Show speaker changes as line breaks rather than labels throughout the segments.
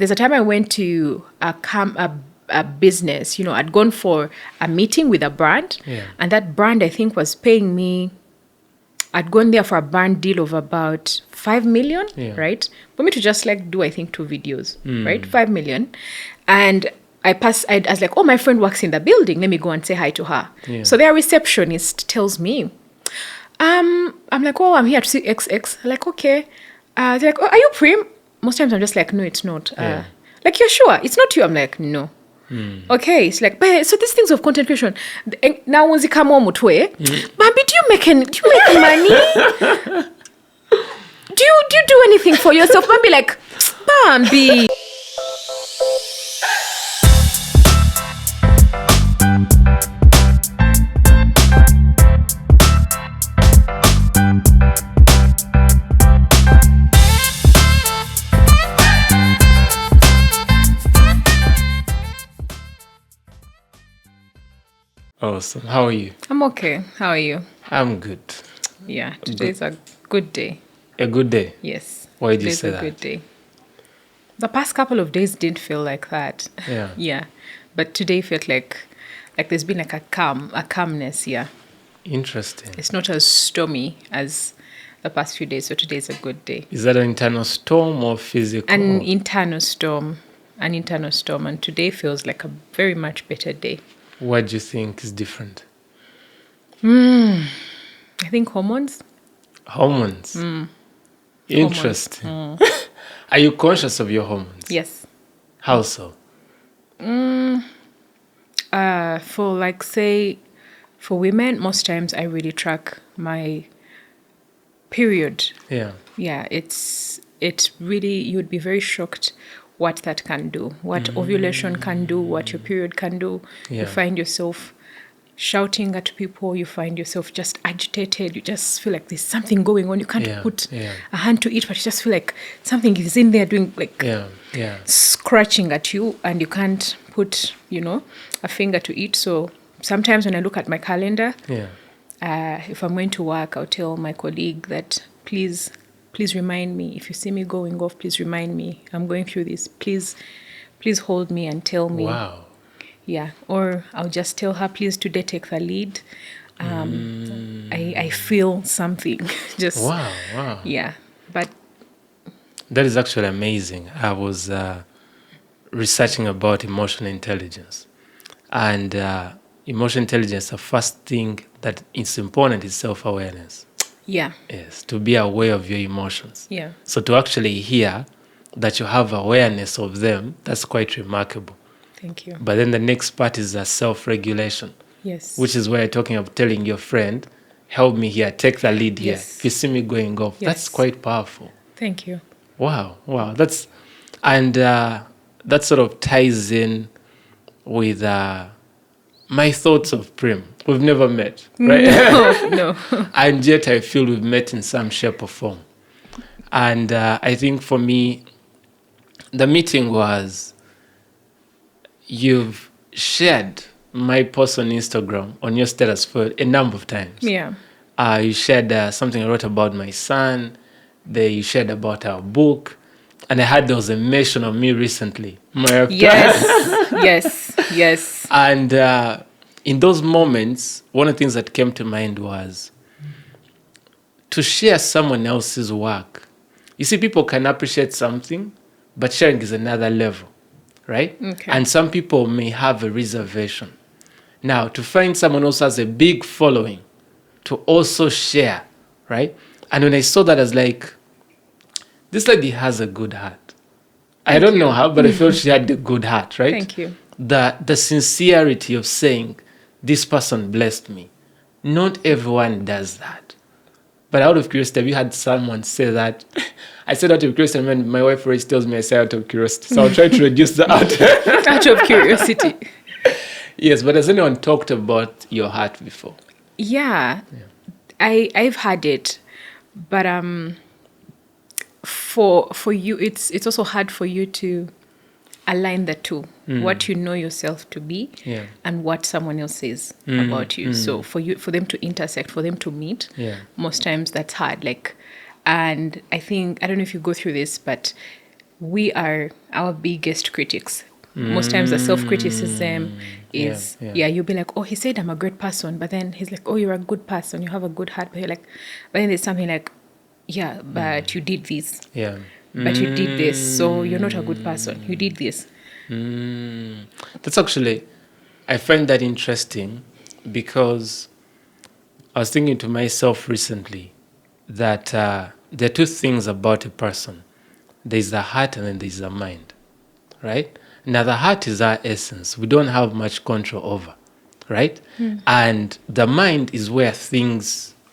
There's a time I went to a business, I'd gone for a meeting with a brand, and that brand, I think, was paying me. I'd gone there for a brand deal of about 5 million, right? For me to just do, I think, 2 videos, right? 5 million. And I was like, oh, my friend works in the building. Let me go and say hi to her. Yeah. So their receptionist tells me, I'm like, oh, I'm here to see XX. Like, okay. They're like, oh, are you Prim? Most times I'm just like, no, it's not. Like, you're sure? It's not you? I'm like, no. Okay, it's like, but so these things of content creation. Now, once you come home with way, Bambi, do you make money? do you do anything for yourself? Bambi, like, Bambi.
Awesome. How are you?
I'm okay. How are you?
I'm good.
Yeah, today's a good day.
A good day?
Yes.
Why did you say that?
Today's a good day. The past couple of days didn't feel like that.
Yeah.
Yeah. But today felt like there's been like a calmness, yeah.
Interesting.
It's not as stormy as the past few days, so today's a good day.
Is that an internal storm or physical?
An internal storm. And today feels like a very much better day.
What do you think is different?
I think hormones.
Hormones? Interesting.
Hormones.
Are you conscious of your hormones?
Yes.
How so?
For women, most times I really track my period.
Yeah.
Yeah, it's really, you'd be very shocked what that can do, what ovulation can do, what your period can do.
Yeah.
You find yourself shouting at people, you find yourself just agitated, you just feel like there's something going on. You can't put a hand to it, but you just feel like something is in there doing scratching at you, and you can't put, a finger to it. So sometimes when I look at my calendar, if I'm going to work, I'll tell my colleague that please remind me. If you see me going off, please remind me. I'm going through this. Please hold me and tell me.
Wow.
Yeah. Or I'll just tell her, please today take the lead. I feel something. Just
Wow.
Yeah. But
that is actually amazing. I was researching about emotional intelligence. And emotional intelligence, the first thing that is important is self-awareness.
Yeah.
Yes, to be aware of your emotions.
Yeah.
So to actually hear that you have awareness of them, that's quite remarkable.
Thank you.
But then the next part is self-regulation.
Yes.
Which is where you're talking about telling your friend, help me here, take the lead here.
Yes.
If you see me going off, that's quite powerful.
Thank you.
Wow. That sort of ties in with my thoughts of Prim. We've never met, right?
No.
And yet I feel we've met in some shape or form. And I think for me, the meeting was, you've shared my post on Instagram on your status for a number of times.
Yeah.
You shared something I wrote about my son. You shared about our book. And I heard there was a mention of me recently.
Yes.
And in those moments, one of the things that came to mind was to share someone else's work. You see, people can appreciate something, but sharing is another level, right?
Okay.
And some people may have a reservation. Now, to find someone else has a big following to also share, right? And when I saw that, I was like, this lady has a good heart. I don't know how, but I felt she had a good heart, right?
Thank you.
The sincerity of saying, this person blessed me. Not everyone does that. But out of curiosity, have you had someone say that? I said out of curiosity, when my wife always tells me I say out of curiosity. So I'll try to reduce the out.
Out of curiosity.
Yes, but has anyone talked about your heart before?
Yeah. I've had it. But for you, it's also hard for you to align the two, what you know yourself to be and what someone else says about you. So for them to intersect, for them to meet, most times that's hard. And I think, I don't know if you go through this, but we are our biggest critics. Most times the self-criticism is, you'll be like, oh, he said I'm a great person, but then he's like, oh, you're a good person, you have a good heart, but you're like, but then there's something like, yeah, but you did this.
Yeah.
But you did this, so you're not a good person. You did this.
That's actually, I find that interesting because I was thinking to myself recently that there are two things about a person. There's the heart and then there's the mind, right? Now, the heart is our essence. We don't have much control over, right? And the mind is where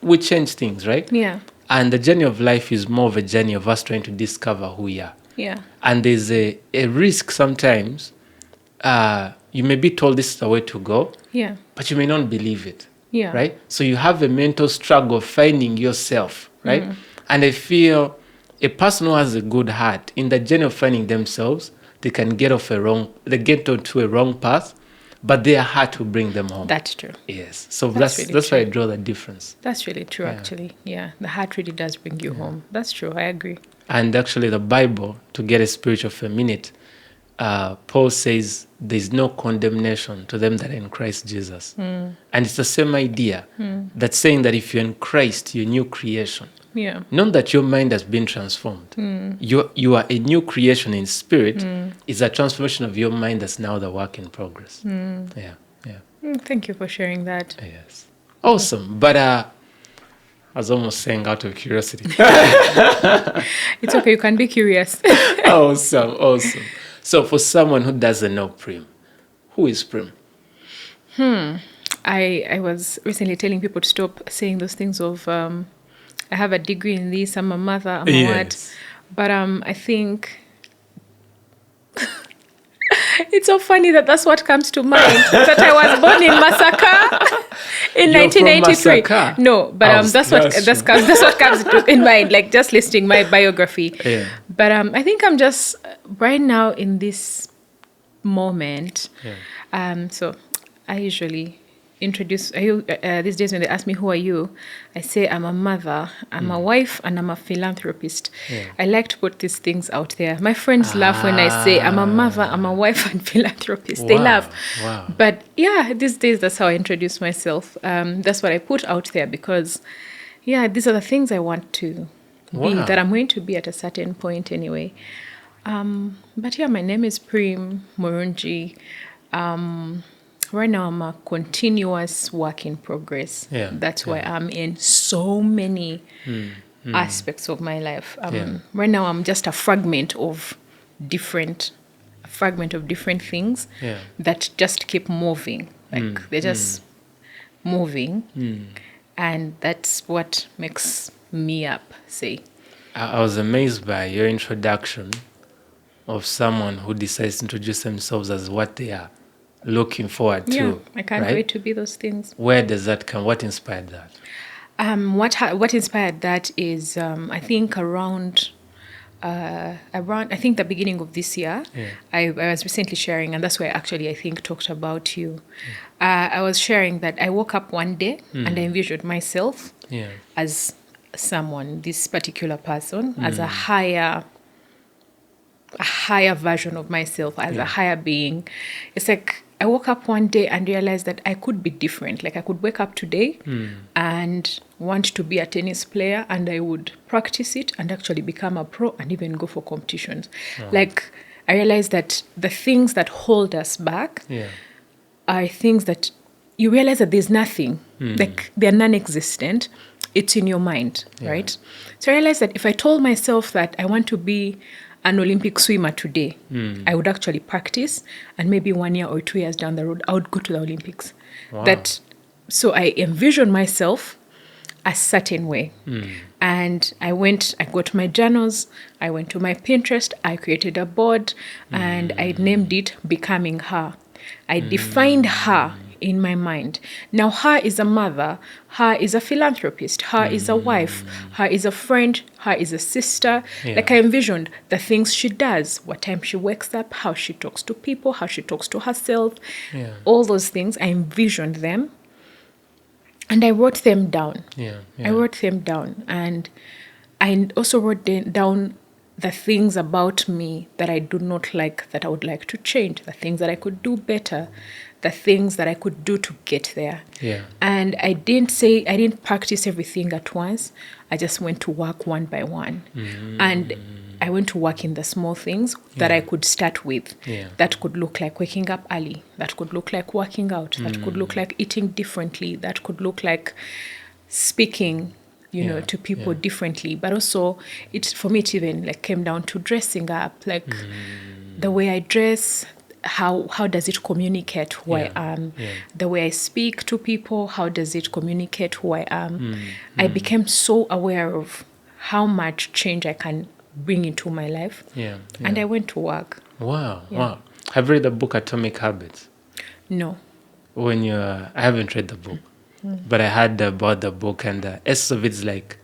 we change things, right?
Yeah.
And the journey of life is more of a journey of us trying to discover who we are.
Yeah.
And there's a risk sometimes. You may be told this is the way to go, but you may not believe it, right? So you have a mental struggle of finding yourself, right? And I feel a person who has a good heart, in the journey of finding themselves, they can get onto a wrong path, but their heart will bring them home.
That's true.
Yes. So that's why I draw the difference.
That's really true, actually. Yeah. The heart really does bring you home. That's true. I agree.
And actually the Bible, to get a spiritual for a minute, Paul says there's no condemnation to them that are in Christ Jesus. And it's the same idea that's saying that if you're in Christ, you're a new creation.
Yeah.
Not that your mind has been transformed. You are a new creation in spirit. It's a transformation of your mind that's now the work in progress. Yeah.
Thank you for sharing that.
Yes. Awesome. But I was almost saying out of curiosity.
It's okay. You can be curious.
Awesome. So for someone who doesn't know Prim, who is Prim?
I was recently telling people to stop saying those things of I have a degree in this, I'm a mother, I'm a what. But I think it's so funny that that's what comes to mind. That I was born in Masaka in 1983.
From Masaka?
No, but that's what comes in mind. Like just listing my biography.
Yeah.
But I think I'm just right now in this moment. So I usually introduce these days when they ask me who are you, I say I'm a mother, I'm a wife, and I'm a philanthropist. I like to put these things out there. My friends laugh when I say I'm a mother, I'm a wife, and philanthropist. They laugh. But yeah, these days that's how I introduce myself. That's what I put out there because these are the things I want to be, that I'm going to be at a certain point anyway. But my name is Prim Murungi. Right now, I'm a continuous work in progress. That's why I'm in so many aspects of my life. Right now, I'm just a fragment of different things that just keep moving. Like they're just moving, and that's what makes me up. Say,
I was amazed by your introduction of someone who decides to introduce themselves as what they are. Looking forward to.
I can't wait to be those things.
Where does that come? What inspired that?
What inspired that is I think around I think the beginning of this year. I was recently sharing, and that's why I think talked about you. I was sharing that I woke up one day and I envisioned myself as someone, this particular person, as a higher version of myself, as a higher being. It's like I woke up one day and realized that I could be different. Like I could wake up today and want to be a tennis player, and I would practice it and actually become a pro and even go for competitions. Like I realized that the things that hold us back are things that you realize that there's nothing, like they're non-existent. It's in your mind, right? So I realized that if I told myself that I want to be an Olympic swimmer today, I would actually practice, and maybe 1 year or 2 years down the road, I would go to the Olympics. So I envisioned myself a certain way. And I got my journals, I went to my Pinterest, I created a board, and I named it Becoming Her. I defined her in my mind. Now, her is a mother, her is a philanthropist, her is a wife, her is a friend, her is a sister. Like I envisioned the things she does, what time she wakes up, how she talks to people, how she talks to herself, all those things. I envisioned them and I wrote them down. I wrote them down, and I also wrote down the things about me that I do not like, that I would like to change, the things that I could do better, the things that I could do to get there.
Yeah.
And I didn't practice everything at once. I just went to work one by one. And I went to work in the small things that I could start with.
Yeah.
That could look like waking up early. That could look like working out. That could look like eating differently. That could look like speaking, to people differently. But also, for me, it even like came down to dressing up, like the way I dress. How does it communicate who I am?
Yeah.
The way I speak to people, how does it communicate who I am? I became so aware of how much change I can bring into my life.
Yeah.
And I went to work.
Wow. Have you read the book Atomic Habits?
No.
I haven't read the book, but I heard about the book, and the essence of it is like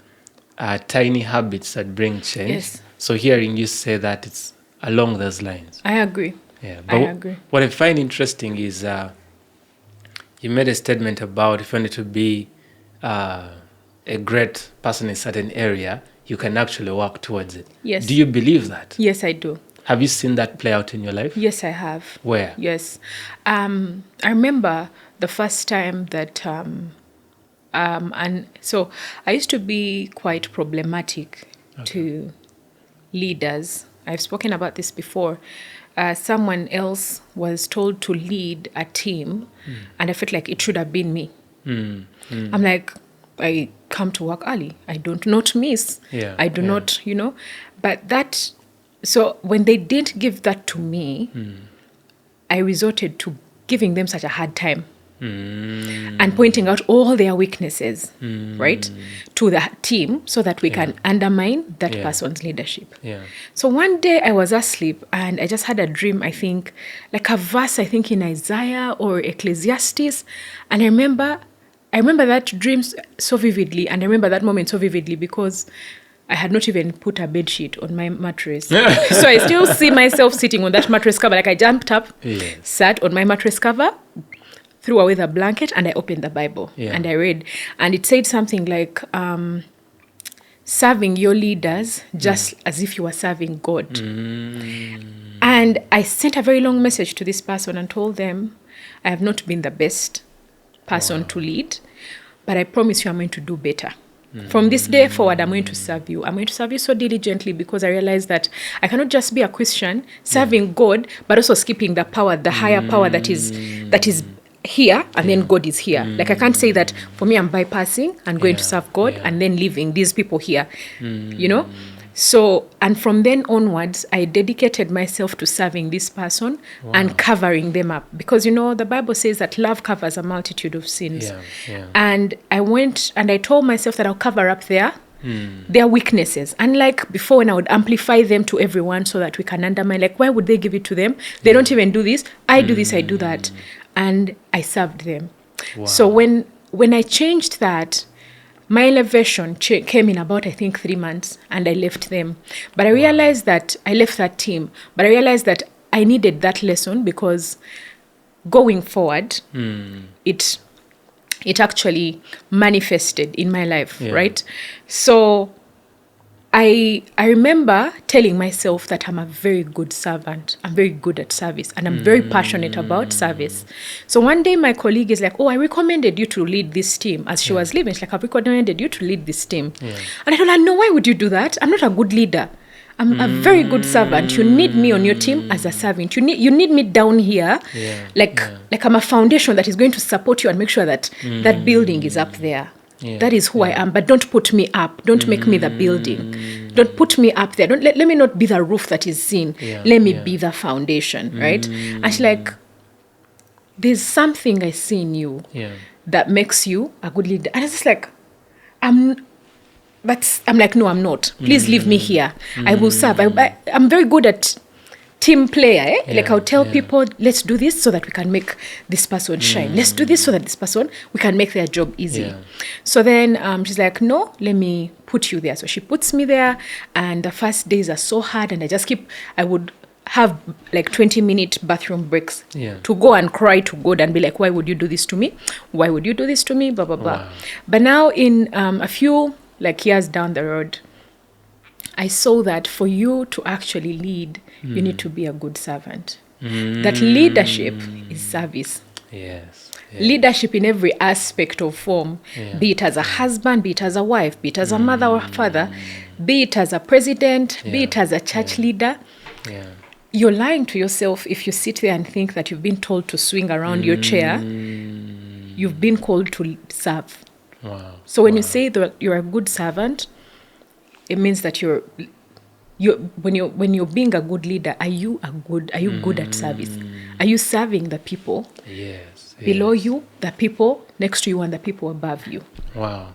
tiny habits that bring change.
Yes.
So hearing you say that, it's along those lines.
I agree.
Yeah,
I agree.
What I find interesting is you made a statement about if you wanted to be a great person in a certain area, you can actually work towards it.
Yes.
Do you believe that?
Yes, I do.
Have you seen that play out in your life?
Yes, I have.
Where?
Yes. I remember the first time that, and so I used to be quite problematic to leaders. I've spoken about this before. Someone else was told to lead a team, and I felt like it should have been me. I'm like, I come to work early. I don't not miss.
Yeah,
I do not, But that, so when they didn't give that to me, I resorted to giving them such a hard time. And pointing out all their weaknesses, right, to the team so that we can undermine that person's leadership.
Yeah.
So one day I was asleep and I just had a dream, I think, like a verse, I think in Isaiah or Ecclesiastes. And I remember that dream so vividly, and I remember that moment so vividly because I had not even put a bed sheet on my mattress. So I still see myself sitting on that mattress cover. Like I jumped up, sat on my mattress cover, threw away the blanket, and I opened the Bible and I read. And it said something like, serving your leaders just as if you were serving God. And I sent a very long message to this person and told them, I have not been the best person to lead, but I promise you I'm going to do better. From this day forward, I'm going to serve you. I'm going to serve you so diligently because I realize that I cannot just be a Christian serving God, but also skipping the power, the higher power that is here, and then God is here. Like I can't say that for me I'm bypassing and going to serve God and then leaving these people here, So, and from then onwards, I dedicated myself to serving this person and covering them up. Because, the Bible says that love covers a multitude of sins. And I went and I told myself that I'll cover up their weaknesses. Unlike before when I would amplify them to everyone so that we can undermine, like, why would they give it to them? They don't even do this. I do this, I do that. And I served them. So when I changed that, my elevation came in about, I think, 3 months, and I left them. But I realized that I left that team. But I realized that I needed that lesson because going forward, it actually manifested in my life, right? So I remember telling myself that I'm a very good servant. I'm very good at service, and I'm very passionate about service. So one day my colleague is like, I recommended you to lead this team. As she was leaving, she's like, I've recommended you to lead this team. And I told her, no, why would you do that? I'm not a good leader. I'm a very good servant. You need me on your team as a servant. You need me down here, like I'm a foundation that is going to support you and make sure that that building is up there. That is who I am, but don't put me up. Don't make me the building. Don't put me up there. Don't let me not be the roof that is seen. Let me be the foundation, right? And she's like, there's something I see in you that makes you a good leader. And I was just like, I'm like, no, I'm not. Please leave me here. I will serve. I'm very good at team player. Like I'll tell people, let's do this so that we can make this person shine. Let's do this so that this person, we can make their job easy. So then she's like, no, let me put you there. So she puts me there, and the first days are so hard, and I would have like 20-minute bathroom breaks to go and cry to God and be like, why would you do this to me? Why would you do this to me? Blah, blah, blah. But now in a few years down the road, I saw that for you to actually lead, you need to be a good servant. That leadership is service.
Yes.
Leadership in every aspect or form, be it as a husband, be it as a wife, be it as a mother or father, be it as a president, be it as a church leader.
Yeah.
You're lying to yourself if you sit there and think that you've been told to swing around your chair. You've been called to serve.
Wow.
So when you say that you're a good servant, it means that when you're being a good leader, are you good at service? Are you serving the people below you, the people next to you, and the people above you?
Wow,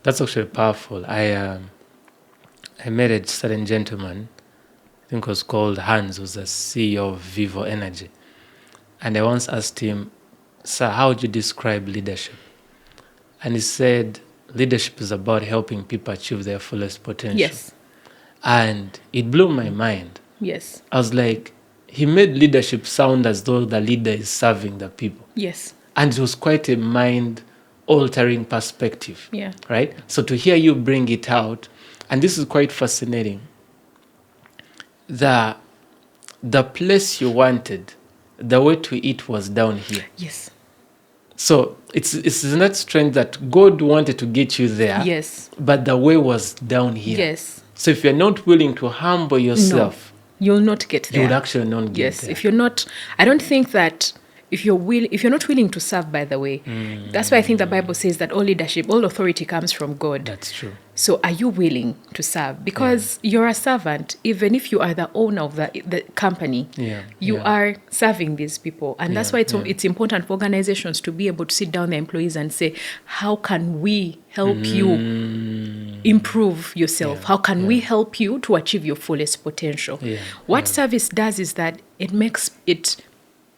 that's actually powerful. I met a certain gentleman, I think it was called Hans, who's the CEO of Vivo Energy, and I once asked him, "Sir, how would you describe leadership?" And he said, "Leadership is about helping people achieve their fullest potential."
Yes.
And it blew my mind.
Yes.
I was like, he made leadership sound as though the leader is serving the people.
Yes.
And it was quite a mind-altering perspective.
Yeah.
Right? So to hear you bring it out, and this is quite fascinating, the place you wanted, the way to it was down here.
Yes.
So it's not strange that God wanted to get you there.
Yes.
But the way was down here.
Yes.
So if you're not willing to humble yourself,
you'll not get there.
You would actually not get there.
If you're not, I don't think that if you're not willing to serve, by the way, that's why I think the Bible says that all leadership, all authority comes from God.
That's true.
So are you willing to serve? Because you're a servant, even if you are the owner of the company, you are serving these people. And that's why it's important for organizations to be able to sit down their employees and say, how can we help you improve yourself? How can we help you to achieve your fullest potential? What service does is that it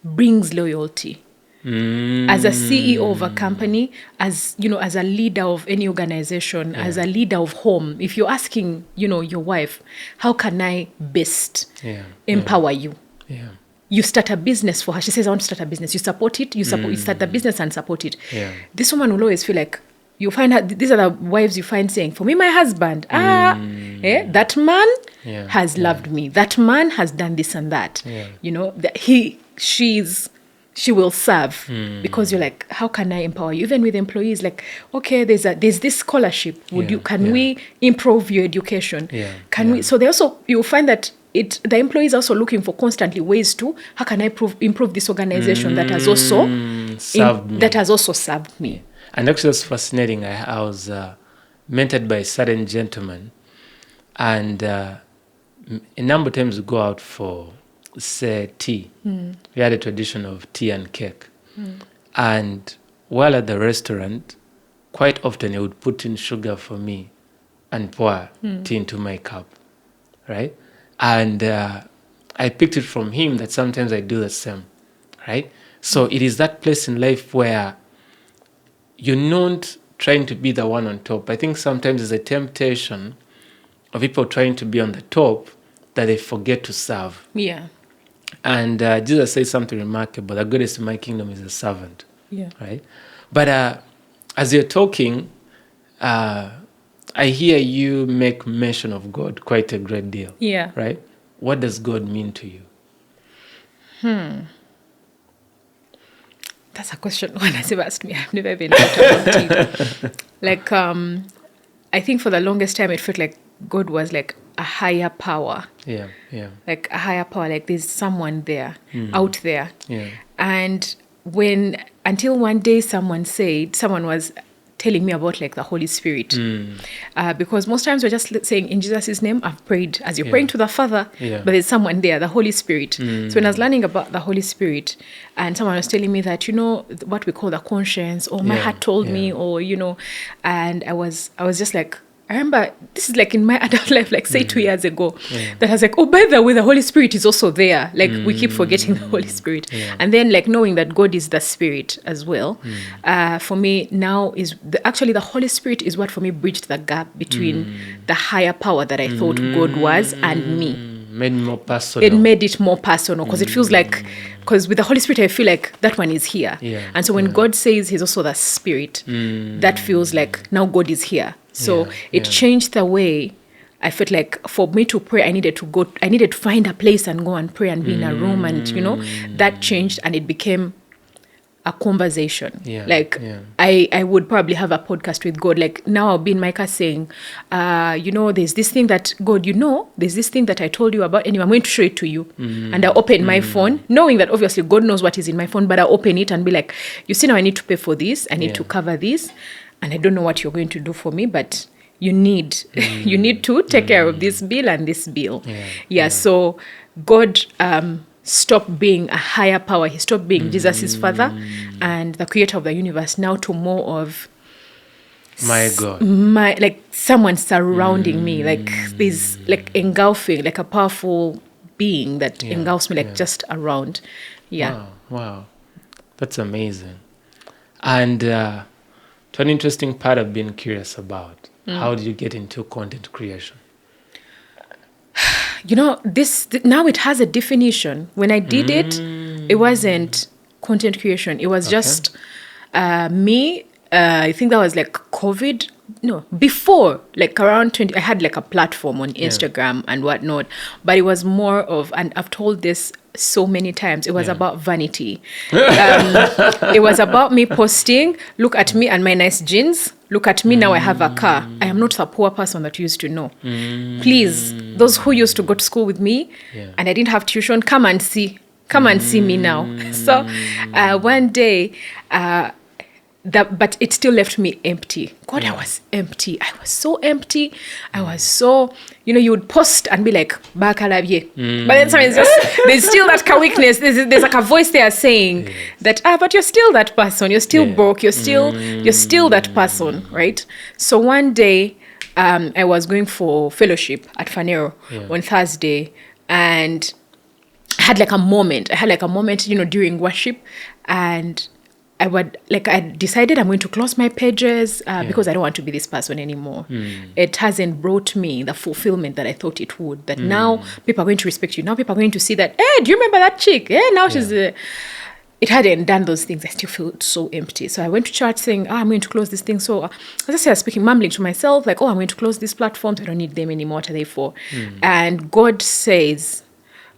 brings loyalty. As a CEO of a company, as a leader of any organization, as a leader of home, if you're asking, your wife, how can I best empower you? You start a business for her. She says, I want to start a business. You support it. You start the business and support it. This woman will always feel like, you find her, these are the wives you find saying, for me, my husband, that man has loved me. That man has done this and that. She will serve because you're like, how can I empower you? Even with employees, like, okay, there's this scholarship. Can we improve your education? Can we? So they also, you'll find that the employees are also looking for constantly ways to, how can I improve this organization that has also served me?
And actually, that's fascinating. I was mentored by a certain gentleman, and a number of times we go out for, say, tea. We had a tradition of tea and cake. And while at the restaurant, quite often he would put in sugar for me and pour tea into my cup, right? And I picked it from him that sometimes I do the same, right? So it is that place in life where you're not trying to be the one on top. I think sometimes there's a temptation of people trying to be on the top that they forget to serve.
Yeah.
And Jesus says something remarkable. The greatest in my kingdom is a servant.
Yeah.
Right? But as you're talking, I hear you make mention of God quite a great deal.
Yeah.
Right? What does God mean to you?
That's a question one has ever asked me. I've never been thought about it. Like, I think for the longest time, it felt like God was like a higher power.
Yeah.
Like a higher power, like there's someone there, out there.
Yeah.
And until one day someone was telling me about like the Holy Spirit. Because most times we're just saying, in Jesus' name, I've prayed, as you're praying to the Father, but there's someone there, the Holy Spirit. So when I was learning about the Holy Spirit, and someone was telling me that, what we call the conscience, or my heart told me, or, and I was just like, I remember this is like in my adult life, like say 2 years ago, that I was like, oh, by the way, the Holy Spirit is also there. Like we keep forgetting the Holy Spirit. And then like knowing that God is the Spirit as well. For me now is actually the Holy Spirit is what for me bridged the gap between the higher power that I thought God was and me.
Made more personal.
It made it more personal because it feels like, because with the Holy Spirit, I feel like that one is here. And so when God says he's also the Spirit, that feels like now God is here. So it changed the way I felt like for me to pray, I needed to find a place and go and pray and be in a room. And, that changed and it became a conversation. I would probably have a podcast with God. Like now I'll be in my car saying, there's this thing that God, there's this thing that I told you about. Anyway, I'm going to show it to you. And I'll open my phone, knowing that obviously God knows what is in my phone, but I'll open it and be like, you see now I need to pay for this. I need to cover this. And I don't know what you're going to do for me, but you need to take care of this bill and this bill. So God stopped being a higher power. He stopped being Jesus' father and the creator of the universe, now to more of
my God,
like someone surrounding me, like this, like engulfing, like a powerful being that engulfs me, like just around.
Wow. That's amazing. And to an interesting part I've been curious about, how did you get into content creation?
This now it has a definition. When I did it wasn't content creation. It was just me. I think that was like COVID. No, before, like around 20, I had like a platform on Instagram and whatnot. But it was more of, and I've told this so many times, it was about vanity. It was about me posting, look at me and my nice jeans. Look at me now, I have a car. I am not a poor person that you used to know. Please, those who used to go to school with me and I didn't have tuition, come and see me now. So one day, but it still left me empty. God, I was empty. I was so empty. I was so, you would post and be like, Bakalabye. But then sometimes there's still that weakness. There's like a voice there saying that, but you're still that person. You're still broke. You're still that person, right? So one day, I was going for fellowship at Fanero on Thursday, and I had like a moment. During worship, and I decided I'm going to close my pages because I don't want to be this person anymore. It hasn't brought me the fulfillment that I thought it would. That now people are going to respect you. Now people are going to see that, hey, do you remember that chick? Now she's... It hadn't done those things. I still feel so empty. So I went to church saying, I'm going to close this thing. So as I was speaking, mumbling to myself, like, I'm going to close these platforms. I don't need them anymore. What are they for? And God says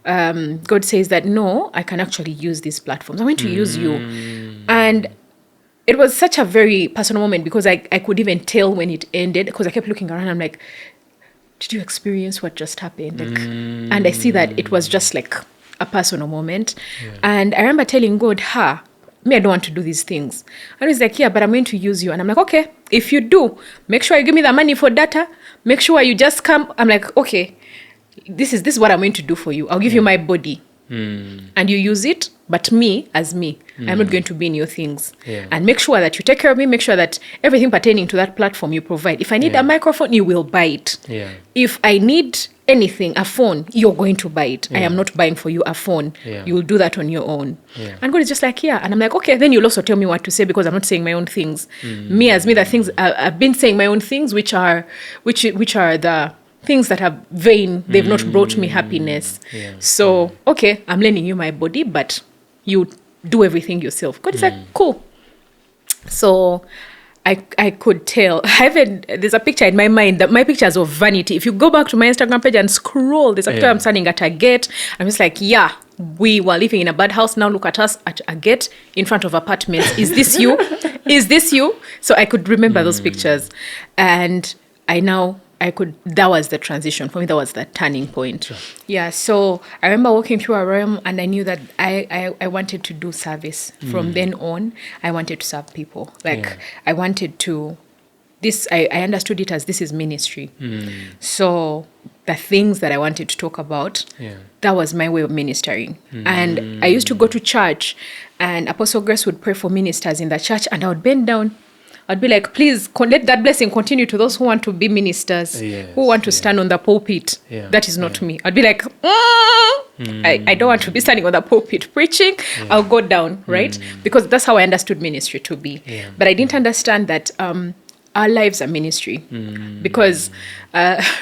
that, no, I can actually use these platforms. I'm going to use you. And it was such a very personal moment because I could even tell when it ended, because I kept looking around. I'm like, did you experience what just happened? And I see that it was just like a personal moment. And I remember telling God, me, I don't want to do these things. And he's like, but I'm going to use you. And I'm like, okay, if you do, make sure you give me the money for data. Make sure you just come. I'm like, okay, this is what I'm going to do for you. I'll give you my body. And you use it, but me, as me, I'm not going to be in your things. And make sure that you take care of me. Make sure that everything pertaining to that platform you provide. If I need a microphone, you will buy it. If I need anything, a phone, you're going to buy it. I am not buying for you a phone. You will do that on your own. And God is just like, and I'm like, okay, then you'll also tell me what to say because I'm not saying my own things. Me, as me, the things I've been saying my own things, which are the things that are vain. They've not brought me happiness. So, okay, I'm lending you my body, but you do everything yourself. God is like, cool. So I could tell. There's a picture in my mind that my pictures of vanity. If you go back to my Instagram page and scroll, there's a picture I'm standing at a gate. I'm just like, we were living in a bad house. Now look at us at a gate in front of apartments. Is this you? Is this you? So I could remember those pictures. And that was the transition. For me, that was the turning point. Sure. So I remember walking through a realm and I knew that I wanted to do service. From then on, I wanted to serve people. I wanted to, I understood it as this is ministry. So the things that I wanted to talk about, that was my way of ministering. And I used to go to church and Apostle Grace would pray for ministers in the church and I would bend down. I'd be like, please let that blessing continue to those who want to be ministers, who want to stand on the pulpit. That is not me. I'd be like, I don't want to be standing on the pulpit preaching. I'll go down, right? Because that's how I understood ministry to be. But I didn't understand that our lives are ministry. Because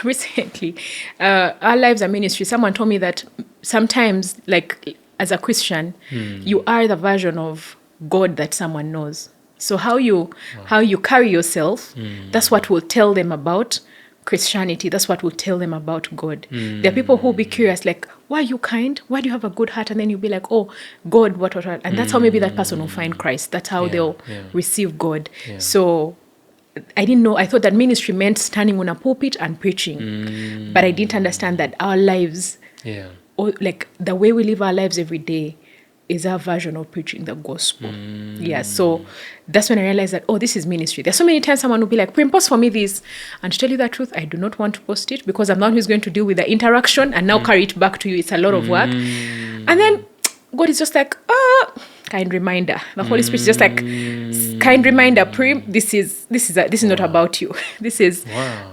recently, our lives are ministry. Someone told me that sometimes, like as a Christian, you are the version of God that someone knows. So how you carry yourself, that's what will tell them about Christianity, that's what will tell them about God. There are people who will be curious, like, why are you kind? Why do you have a good heart? And then you'll be like, oh, God, what. And that's how maybe that person will find Christ. That's how they'll receive God.
Yeah.
So I didn't know. I thought that ministry meant standing on a pulpit and preaching. But I didn't understand that our lives, or like the way we live our lives every day, is our version of preaching the gospel. Yeah, so that's when I realized that, oh, this is ministry. There's so many times someone will be like, Prim, post for me this. And to tell you the truth, I do not want to post it because I'm not who's going to deal with the interaction and now carry it back to you. It's a lot of work. And then God is just like, kind reminder. The Holy Spirit is just like, kind reminder, Prim, this is not about you. This is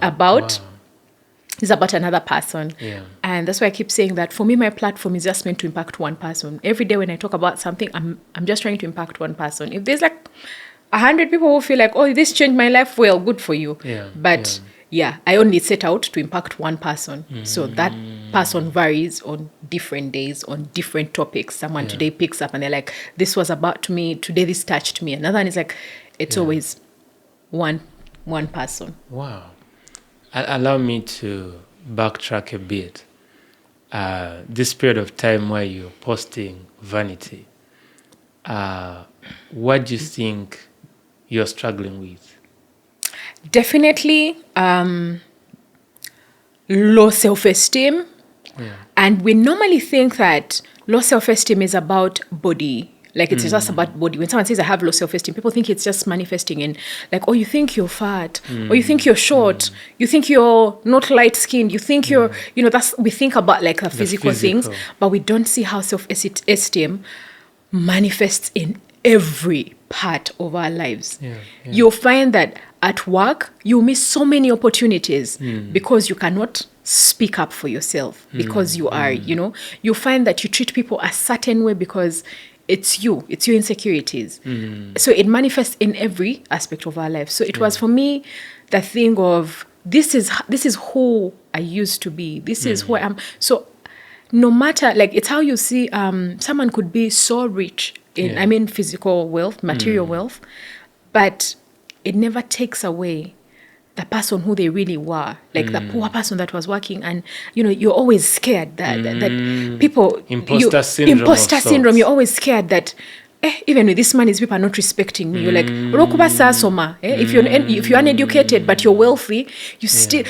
about... It's about another person.
Yeah.
And that's why I keep saying that for me, my platform is just meant to impact one person. Every day when I talk about something, I'm just trying to impact one person. If there's like 100 people who feel like, oh, this changed my life, well, good for you.
Yeah.
But I only set out to impact one person. So that person varies on different days, on different topics. Someone today picks up and they're like, this was about me. Today, this touched me. Another one is like, it's always one person.
Wow. Allow me to backtrack a bit. This period of time where you're posting vanity, what do you think you're struggling with?
Definitely low self-esteem. Yeah. And we normally think that low self-esteem is about body. Like it's just about body. When someone says I have low self-esteem, people think it's just manifesting in like, oh, you think you're fat, or you think you're short, you think you're not light-skinned, you think you're, we think about like the physical things, but we don't see how self-esteem manifests in every part of our lives. Yeah. You'll find that at work, you miss so many opportunities because you cannot speak up for yourself, because you are, you find that you treat people a certain way because it's your insecurities. So it manifests in every aspect of our life. So it was for me the thing of this is who I used to be. This is who I am. So no matter, like, it's how you see someone could be so rich in physical wealth, material wealth, but it never takes away the person who they really were, like the poor person that was working, and you're always scared that people
imposter syndrome.
You're always scared that even with this money, people are not respecting me. You're like, if you're uneducated but you're wealthy,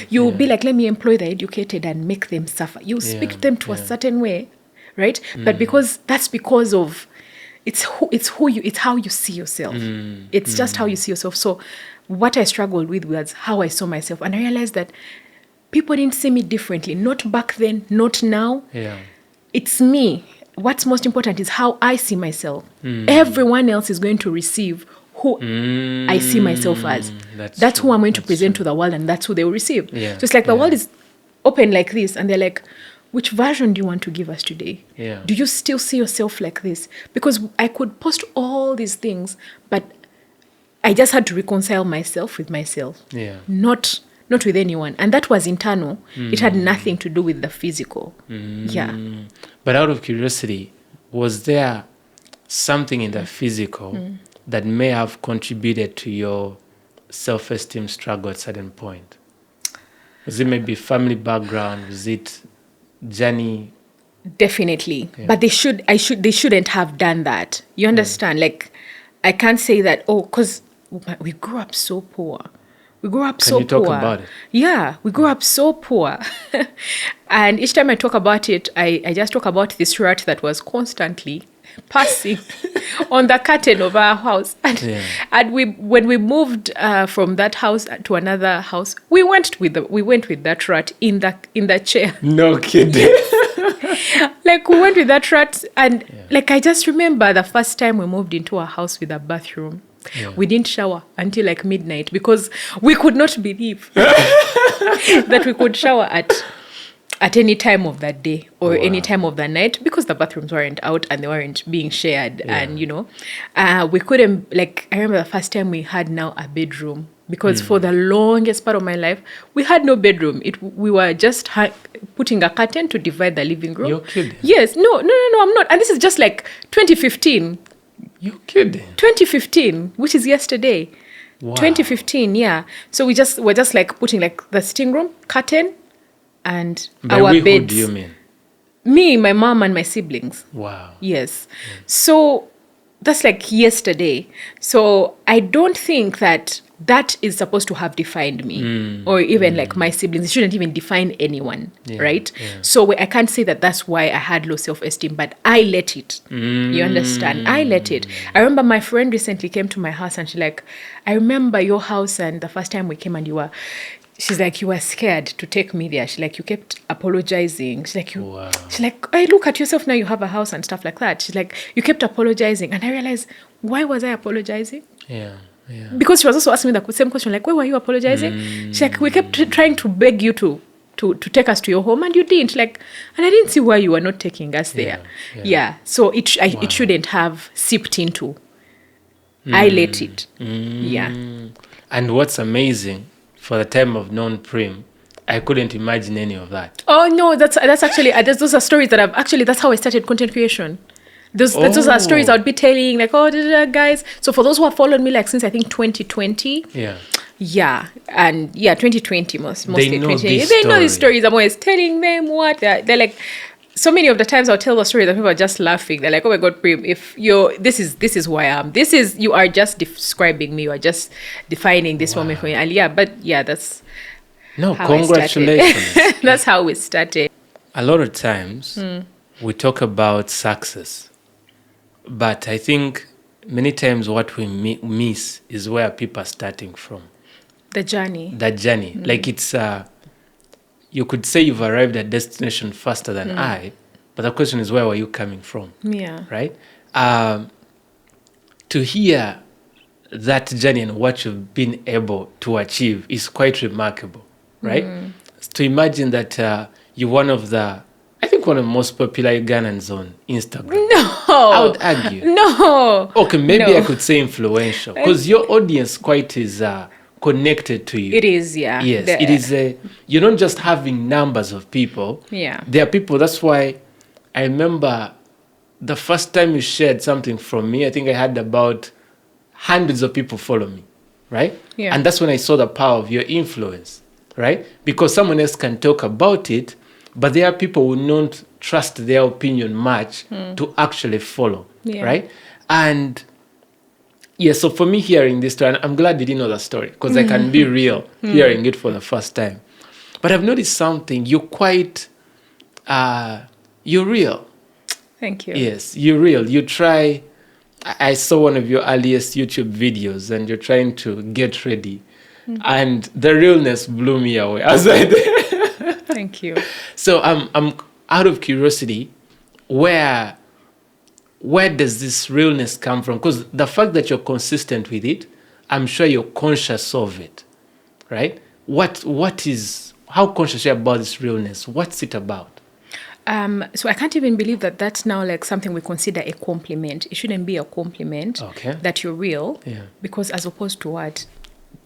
you'll be like, let me employ the educated and make them suffer. You speak them to a certain way, right? But because of it's how you see yourself. It's just how you see yourself. So what I struggled with was how I saw myself. And I realized that people didn't see me differently. Not back then, not now. Yeah. It's me. What's most important is how I see myself. Everyone else is going to receive who I see myself as. That's who I'm going to present to the world, and that's who they will receive. Yeah. So it's like the world is open like this, and they're like, which version do you want to give us today? Yeah. Do you still see yourself like this? Because I could post all these things, but I just had to reconcile myself with myself, not with anyone. And that was internal. It had nothing to do with the physical. Yeah.
But out of curiosity, was there something in the physical that may have contributed to your self-esteem struggle at a certain point? Was it maybe family background? Was it journey? Definitely.
Yeah. But they shouldn't have done that. You understand? Like, I can't say that, because we grew up so poor. We grew up so poor. Can you talk about it? Yeah, we grew up so poor. And each time I talk about it, I just talk about this rat that was constantly passing on the curtain of our house. And when we moved from that house to another house, we went with that rat in the chair.
No kidding.
Like, we went with that rat, and like, I just remember the first time we moved into a house with a bathroom. We didn't shower until like midnight because we could not believe that we could shower at any time of that day or any time of the night, because the bathrooms weren't out and they weren't being shared. And we couldn't, like, I remember the first time we had now a bedroom, because for the longest part of my life we had no bedroom. We were just putting a curtain to divide the living room.
You're kidding?
Yes. No, I'm not. And this is just like 2015.
You're kidding?
2015, which is yesterday.
Wow.
2015, yeah. So we're just like putting like the sitting room curtain and
By
our
we,
beds.
who do you mean?
Me, my mom, and my siblings.
Wow.
Yes. So that's like yesterday. So I don't think that is supposed to have defined me or even like my siblings. It shouldn't even define anyone, right?
Yeah.
So I can't say that that's why I had low self-esteem, but I let it. You understand? I let it. I remember my friend recently came to my house and she's like, I remember your house and the first time we came and she's like, you were scared to take me there. She's like, you kept apologizing. She's like, she's like, I look at yourself now, you have a house and stuff like that. She's like, you kept apologizing. And I realized, why was I apologizing?
Yeah.
Because she was also asking me the same question, like, why were you apologizing? She's like, we kept trying to beg you to take us to your home and you didn't. Like, and I didn't see why you were not taking us there. Yeah. So it shouldn't have seeped into. I let it. Yeah.
And what's amazing, for the time of non-Prim, I couldn't imagine any of that.
Oh no, that's actually those are stories that that's how I started content creation. Those are stories I would be telling, like, guys. So for those who have followed me, like since I think 2020, and 2020 mostly
they know
2020, they know these stories. I'm always telling them what they're like. So many of the times I'll tell the story that people are just laughing. They're like, "Oh my God, Prim, if this is who I am. You are just describing me. You are just defining this moment for me." And that's
congratulations.
That's how we started.
A lot of times we talk about success, but I think many times what we miss is where people are starting from.
The journey.
Like it's. You could say you've arrived at destination faster than I, but the question is, where were you coming from?
Yeah.
Right? To hear that journey and what you've been able to achieve is quite remarkable, right? To imagine that you're one of the most popular Ghanaians on Instagram.
No.
I would argue.
No.
Okay, maybe I could say influential, because your audience quite is... connected to you.
It is, yeah.
Yes, it is. You're not just having numbers of people.
Yeah.
There are people. That's why I remember the first time you shared something from me, I think I had about hundreds of people follow me, right?
Yeah.
And that's when I saw the power of your influence, right? Because someone else can talk about it, but there are people who don't trust their opinion much to actually follow, right? And... yeah, so for me hearing this story, and I'm glad you didn't know the story, because I can be real hearing it for the first time. But I've noticed something. You're quite, you're real.
Thank you.
Yes, you're real. You try, I saw one of your earliest YouTube videos, and you're trying to get ready. And the realness blew me away. I was like,
thank you.
So I'm out of curiosity, where does this realness come from? Because the fact that you're consistent with it, I'm sure you're conscious of it, right? How conscious are you about this realness? What's it about?
So I can't even believe that that's now like something we consider a compliment. It shouldn't be a compliment that you're real, because as opposed to what?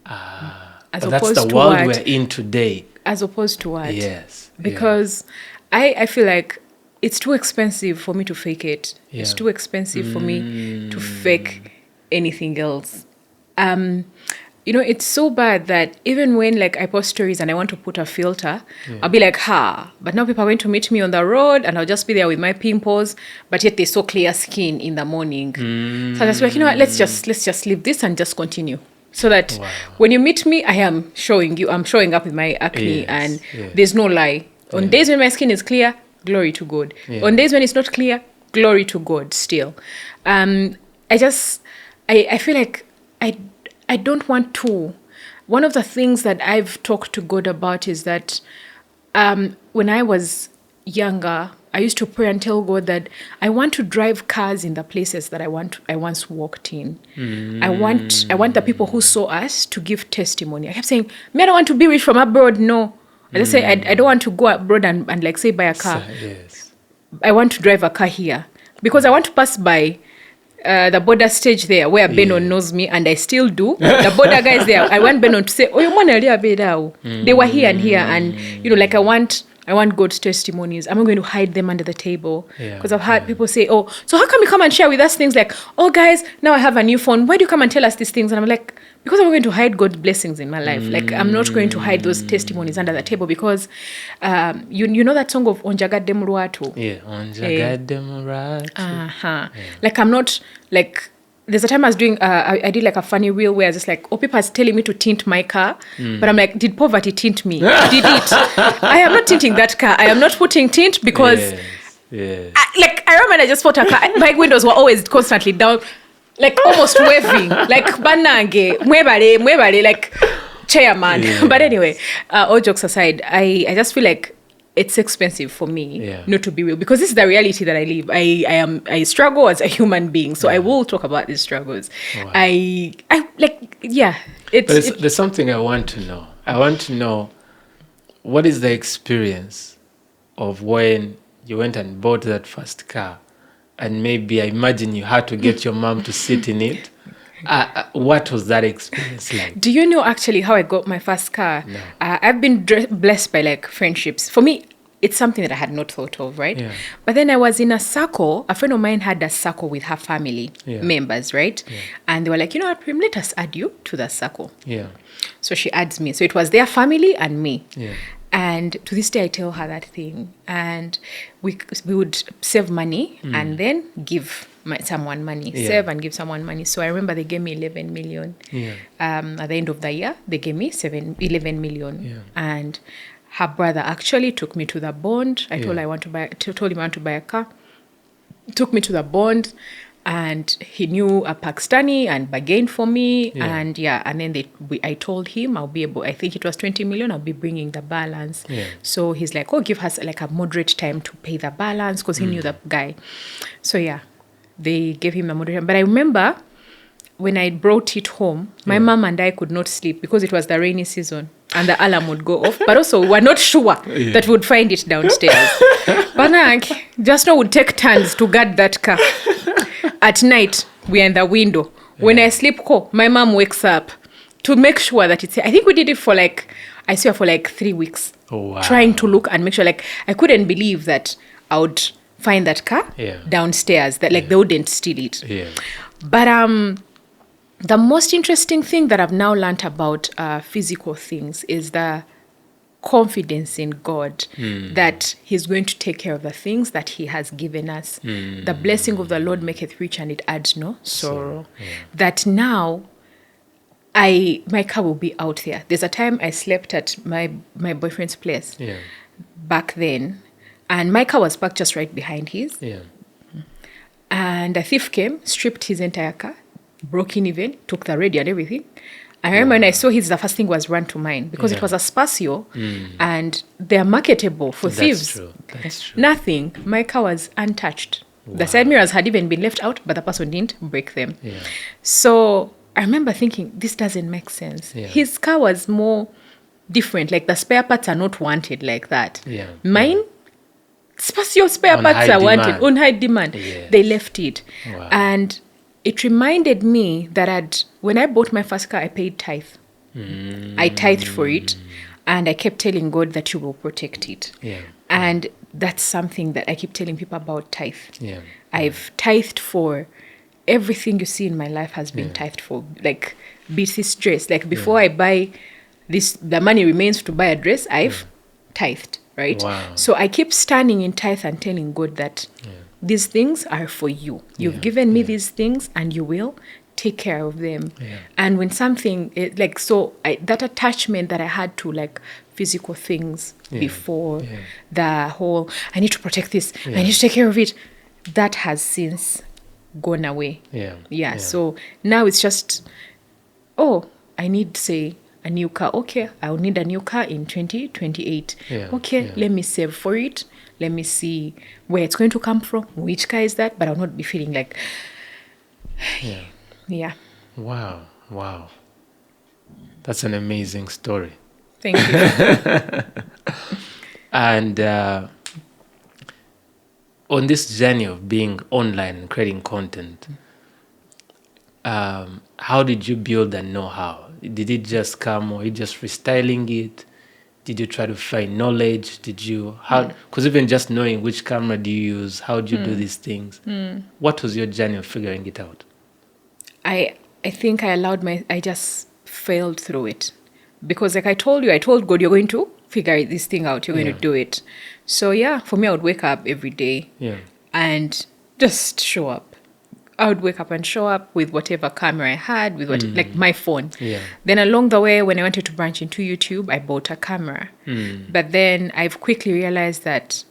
But that's the world we're in today.
As opposed to what?
Yes.
Because I feel like it's too expensive for me to fake it. Yeah. It's too expensive for me to fake anything else. It's so bad that even when like I post stories and I want to put a filter, I'll be like, but now people are going to meet me on the road and I'll just be there with my pimples, but yet they so clear skin in the morning. So I was like, you know what, let's just leave this and just continue. So that when you meet me, I'm showing up with my acne and there's no lie. On days when my skin is clear, glory to God. On days when it's not clear, glory to God still. I feel like I don't want to. One of the things that I've talked to God about is that when I was younger, I used to pray and tell God that I want to drive cars in the places that I once walked in. I want the people who saw us to give testimony. I kept saying, I don't want to be rich from abroad, no. I just say, I don't want to go abroad and like say buy a car.
Yes.
I want to drive a car here because I want to pass by the border stage there where Benon knows me, and I still do. The border guys there, I want Benon to say, oh, you want to they were here and here, and like I want God's testimonies. I'm not going to hide them under the table because I've heard people say, so how come you come and share with us things like, oh guys, now I have a new phone. Why do you come and tell us these things? And I'm like, because I'm going to hide God's blessings in my life. Like, I'm not going to hide those testimonies under the table because you know that song of Onjagadde mu Lwatu?
Yeah, Onjagadde mu Lwatu.
Yeah. Like, I'm not, like, there's a time I was doing, I did like a funny reel where I was just like, people are telling me to tint my car. But I'm like, did poverty tint me? Did it? I am not tinting that car. I am not putting tint because, I remember I just bought a car. My windows were always constantly down, like almost waving, like banange, mwebale, like chairman.
Yeah.
But anyway, all jokes aside, I just feel like it's expensive for me not to be real because this is the reality that I live. I struggle as a human being, so I will talk about these struggles.
Wow. There's something I want to know. I want to know what is the experience of when you went and bought that first car, and maybe I imagine you had to get your mom to sit in it. What was that experience like?
Do you know actually how I got my first car?
No.
I've been blessed by like friendships. For me, it's something that I had not thought of, right?
Yeah.
But then I was in a circle. A friend of mine had a circle with her family members, right? Yeah. And they were like, you know what, Prim, let us add you to the circle.
Yeah.
So she adds me. So it was their family and me.
Yeah.
And to this day, I tell her that thing. And we would save money and then give someone money.
Yeah.
Save and give someone money. So I remember they gave me 11 million.
Yeah.
At the end of the year, they gave me 11 million.
Yeah.
And her brother actually took me to the bond. I told him I want to buy a car. Took me to the bond. And he knew a Pakistani and bargained for me.
Yeah.
And then I told him I'll be able, I think it was 20 million, I'll be bringing the balance.
Yeah.
So he's like, give us like a moderate time to pay the balance because he knew the guy. So they gave him a moderate time. But I remember when I brought it home, my mom and I could not sleep because it was the rainy season and the alarm would go off. But also we were not sure that we would find it downstairs. But just know would take turns to guard that car. At night, we're in the window. When I sleep, my mom wakes up to make sure that it's... I think we did it for for 3 weeks.
Oh, wow.
Trying to look and make sure, I couldn't believe that I would find that car downstairs, that they wouldn't steal it. Yeah. But the most interesting thing that I've now learned about physical things is the confidence in God that he's going to take care of the things that he has given us. The blessing of the Lord maketh rich and it adds no sorrow. That now my car will be out there. There's a time I slept at my boyfriend's place back then, and my car was parked just right behind his. And a thief came, stripped his entire car, broke in even, took the radio and everything. I remember when I saw his, the first thing was run to mine because it was a Spacio and they're marketable for thieves.
That's true.
Nothing. My car was untouched. Wow. The side mirrors had even been left out, but the person didn't break them. Yeah. So I remember thinking, this doesn't make sense. Yeah. His car was more different. Like the spare parts are not wanted like that. Yeah. Mine, Spacio spare parts are wanted on high demand. Yes. They left it. Wow. And it reminded me that when I bought my first car, I paid tithe. I tithed for it, and I kept telling God that you will protect it. Yeah. And that's something that I keep telling people about tithe. Yeah. I've tithed for everything you see in my life has been tithed for. Like, be it this dress. Like, before I buy this, the money remains to buy a dress, I've tithed, right? Wow. So I keep standing in tithe and telling God that these things are for you. You've given me these things and you will take care of them. Yeah. And when something, that attachment that I had to physical things before, the whole, I need to protect this, I need to take care of it, that has since gone away. Yeah. So now it's just, I need, say, a new car. Okay, I'll need a new car in 2028. Let me save for it. Let me see where it's going to come from, which car is that, but I'll not be feeling like... Yeah.
Wow. That's an amazing story.
Thank you.
And on this journey of being online and creating content, how did you build the know-how? Did it just come, or you just freestyling it? Did you try to find knowledge? Because even just knowing which camera do you use, how do you do these things? What was your journey of figuring it out?
I think I failed through it. Because like I told God, you're going to figure this thing out. You're going to do it. So yeah, for me, I would wake up every day and just show up. I would wake up and show up with whatever camera I had, with what like my phone. Yeah. Then along the way, when I wanted to branch into YouTube, I bought a camera. But then I've quickly realized that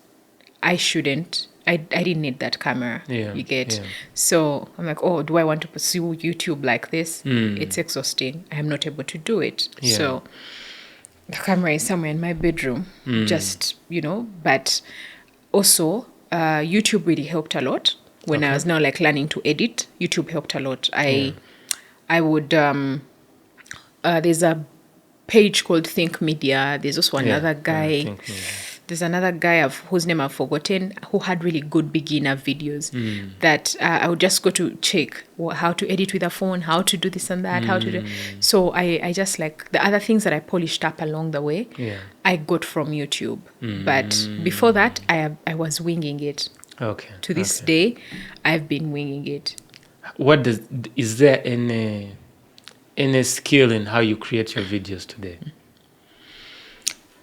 I shouldn't. I didn't need that camera. You get. So I'm like, oh, do I want to pursue YouTube like this? It's exhausting. I am not able to do it. So the camera is somewhere in my bedroom. Just, but also YouTube really helped a lot. When I was now like learning to edit, YouTube helped a lot. I would there's a page called Think Media. There's also another guy. There's another guy whose name I've forgotten, who had really good beginner videos that I would just go to check how to edit with a phone, how to do this and that, how to do. So I just like the other things that I polished up along the way, I got from YouTube. But before that, I was winging it.
Okay.
To this day, I've been winging it.
Is there any skill in how you create your videos today?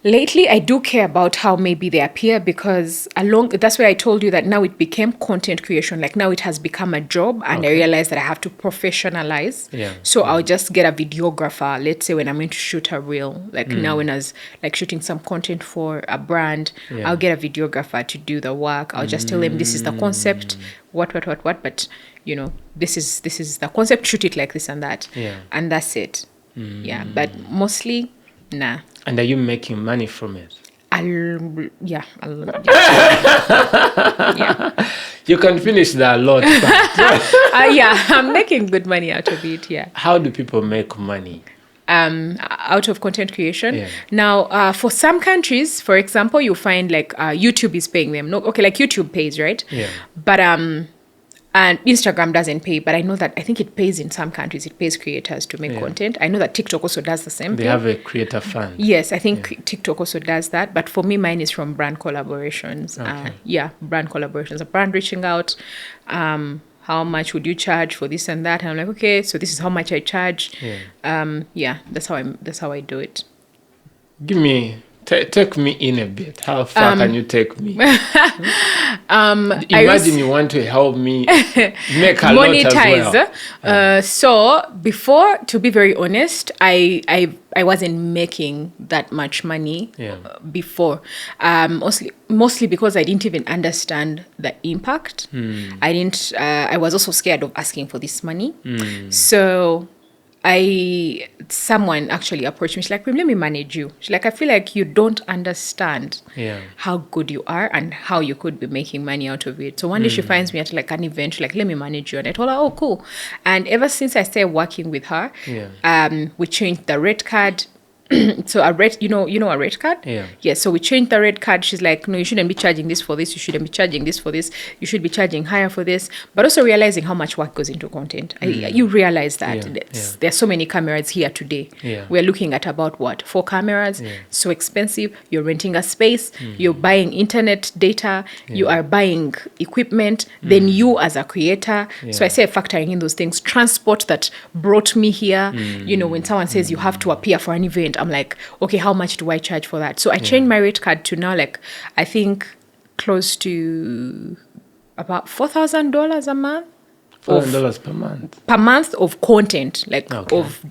Lately, I do care about how maybe they appear because that's why I told you that now it became content creation. Like now it has become a job and I realized that I have to professionalize. So I'll just get a videographer. Let's say when I'm going to shoot a reel, like now when I was like shooting some content for a brand, I'll get a videographer to do the work. I'll just tell them this is the concept, what, but this is the concept, shoot it like this and that. And that's it. But mostly, nah.
And are you making money from it?
Yeah.
You can finish that a lot.
I'm making good money out of it,
How do people make money?
Out of content creation. Now, for some countries, for example, you find like YouTube is paying them. Like YouTube pays, right? But and Instagram doesn't pay, but I know that I think it pays in some countries. It pays creators to make content. I know that TikTok also does the same thing.
They have a creator fund.
Yes, I think TikTok also does that. But for me, mine is from brand collaborations. Brand collaborations. A brand reaching out. How much would you charge for this and that? And I'm like, okay, so this is how much I charge. That's how I do it.
Take me in a bit. How far can you take me? Imagine you want to help me make a
monetize.
Lot as well.
So before, to be very honest, I wasn't making that much money before. Mostly because I didn't even understand the impact. I was also scared of asking for this money. So someone actually approached me. She's like, Prim, let me manage you. She's like, I feel like you don't understand how good you are and how you could be making money out of it. So one day she finds me at like an event. She's like, let me manage you. And I told her, oh, cool. And ever since I started working with her, we changed the rate card. So a rate, a rate card? So we changed the rate card. She's like, no, you shouldn't be charging this for this. You shouldn't be charging this for this. You should be charging higher for this. But also realizing how much work goes into content. You realize that there's so many cameras here today. We're looking at about 4 cameras. So expensive. You're renting a space. You're buying internet data. You are buying equipment. Then you as a creator. So I say factoring in those things. Transport that brought me here. When someone says you have to appear for an event, I'm like, okay, how much do I charge for that? So I changed my rate card to now, like, I think close to about $4,000 a month.
$4,000 per month.
Per month of content, like of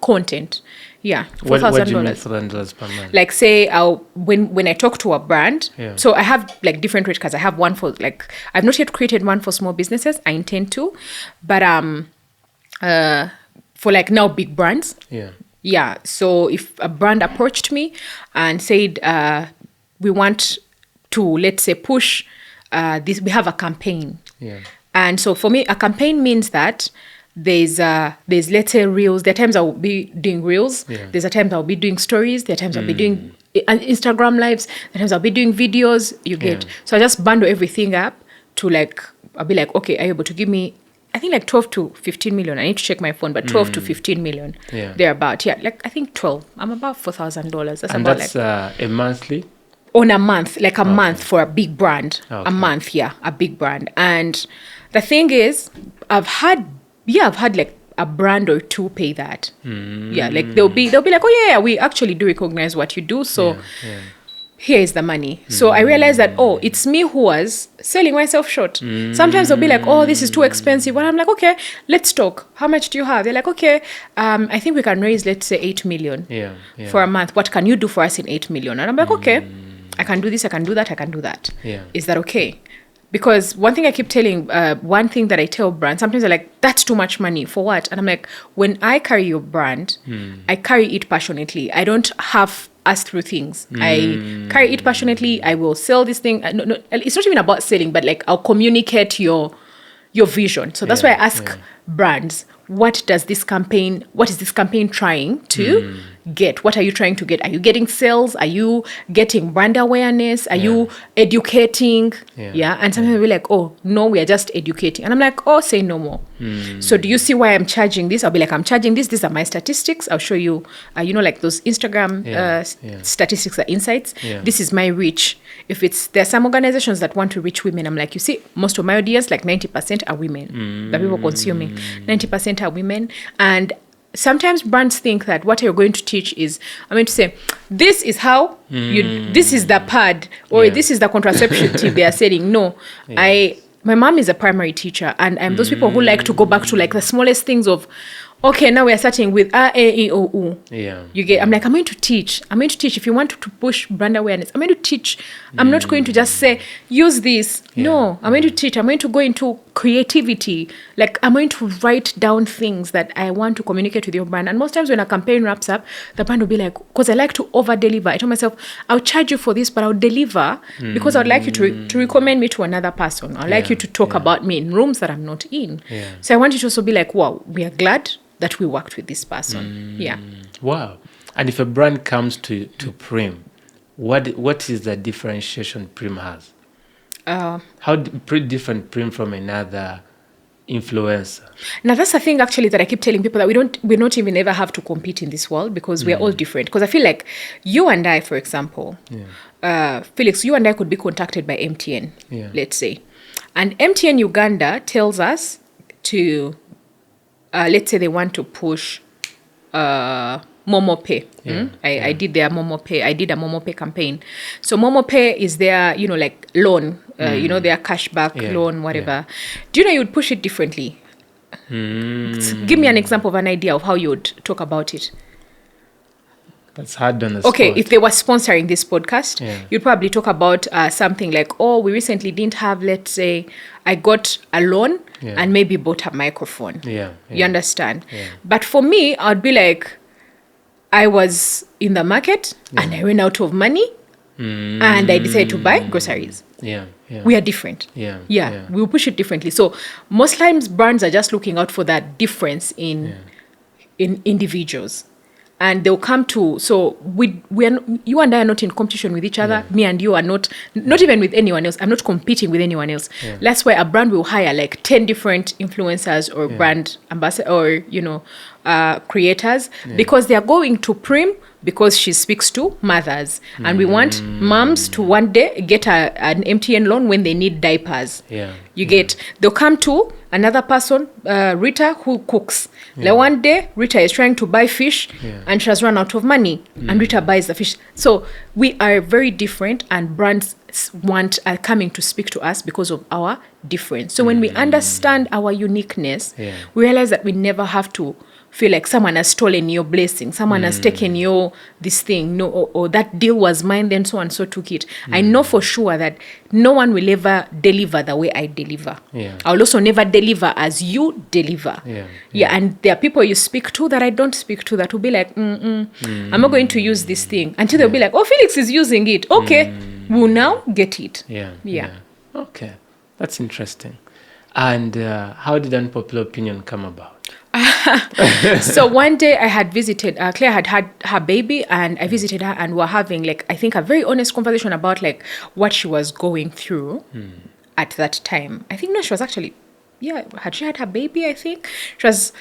content. Yeah, $4,000.
What do you mean $4,000 per month?
Like, say, when I talk to a brand, so I have like different rate cards. I have one for like, I've not yet created one for small businesses. I intend to, but for like now big brands. So if a brand approached me and said, we want to, let's say, push this, we have a campaign. And so for me, a campaign means that there's let's say reels. There are times I will be doing reels. There's a times I'll be doing stories. There are times I'll be doing Instagram lives. There are times I'll be doing videos. You get. So I just bundle everything up to like, I'll be like, okay, are you able to give me, I think like 12 to 15 million. I need to check my phone, but 12 to 15 million. They're about, like I think 12. I'm about $4,000.
That's a monthly?
On a month, like a month for a big brand. A month, a big brand. And the thing is, I've had like a brand or two pay that. Yeah, like they'll be like, oh yeah, we actually do recognize what you do, so here is the money. So I realized that, it's me who was selling myself short. Sometimes they'll be like, oh, this is too expensive. And I'm like, okay, let's talk. How much do you have? They're like, okay, I think we can raise, let's say, 8 million for a month. What can you do for us in 8 million? And I'm like, okay, I can do this, I can do that, I can do that.
Yeah.
Is that okay? Because one thing I keep telling, one thing that I tell brands, sometimes they're like, that's too much money. For what? And I'm like, when I carry your brand, I carry it passionately. I don't have us through things. I carry it passionately. I will sell this thing. No, it's not even about selling, but like I'll communicate your vision. So that's why I ask brands, what is this campaign trying to get? What are you trying to get? Are you getting sales? Are you getting brand awareness? Are you educating? And sometimes we're like, oh, no, we are just educating. And I'm like, oh, say no more. So do you see why I'm charging this? I'll be like, I'm charging this. These are my statistics. I'll show you, like those Instagram statistics are insights. This is my reach. There are some organizations that want to reach women. I'm like, you see, most of my audience, like 90% are women. The people consuming, 90% are women. And sometimes brands think that what you're going to teach is, I'm going to say, this is how this is the pad, or this is the contraception tip they are selling. No, my mom is a primary teacher, and I'm those people who like to go back to like the smallest things of, okay, now we are starting with A, E, O, U. You get, I'm like, I'm going to teach. If you want to push brand awareness, I'm going to teach. I'm not going to just say, use this. No, I'm going to teach. I'm going to go into creativity. Like, I'm going to write down things that I want to communicate with your brand. And most times when a campaign wraps up, the brand will be like, because I like to over-deliver. I tell myself, I'll charge you for this, but I'll deliver because I'd like you to recommend me to another person. I'd like you to talk about me in rooms that I'm not in. So I want you to also be like, wow, we are glad that we worked with this person.
Wow. And if a brand comes to Prim, what is the differentiation Prim has? How different Prim from another influencer?
Now that's the thing actually that I keep telling people, that we don't even ever have to compete in this world, because we are all different. Because I feel like you and I, for example, Felix, you and I could be contacted by MTN, let's say. And MTN Uganda tells us to, let's say they want to push Momo Pay. I did their Momo Pay. I did a Momo Pay campaign. So Momo Pay is their, like loan, their cashback loan, whatever. Do you know you would push it differently? Give me an example of an idea of how you would talk about it.
That's hard on the
Okay,
spot.
if they were sponsoring this podcast, you'd probably talk about something like, oh, we recently didn't have, let's say, I got a loan and maybe bought a microphone. You understand? But for me, I'd be like, I was in the market and I ran out of money and I decided to buy groceries. We are different. We will push it differently. So most times brands are just looking out for that difference in individuals. And they'll come to, so you and I are not in competition with each other. Me and you are not even with anyone else. I'm not competing with anyone else. That's why a brand will hire like 10 different influencers or brand ambassadors or, creators, because they are going to Prim because she speaks to mothers. And we want moms to one day get an MTN loan when they need diapers. You get, they'll come to another person, Rita, who cooks. Like one day, Rita is trying to buy fish and she has run out of money and Rita buys the fish. So we are very different, and brands are coming to speak to us because of our difference. So when we understand our uniqueness, we realize that we never have to feel like someone has stolen your blessing, someone has taken your this thing, or that deal was mine, then so and so took it. I know for sure that no one will ever deliver the way I deliver. I'll also never deliver as you deliver. And there are people you speak to that I don't speak to, that will be like, I'm not going to use this thing, until they'll be like, oh, Felix is using it. Okay, we'll now get it.
Okay, that's interesting. And how did Unpopular Opinion come about?
So one day I had visited, Claire had her baby, and I visited her, and we're having like, I think, a very honest conversation about like what she was going through at that time. I think, no, she was actually, had she had her baby, I think. She's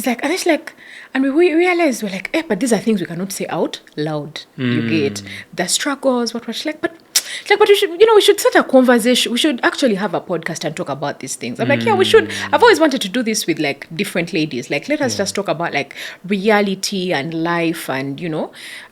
like, and it's like, and we realized, we're like, but these are things we cannot say out loud. You get the struggles, what she's like, but It's like, but we should start a conversation. We should actually have a podcast and talk about these things. I'm like, yeah, we should. I've always wanted to do this with like different ladies. Like, let us just talk about like reality and life, and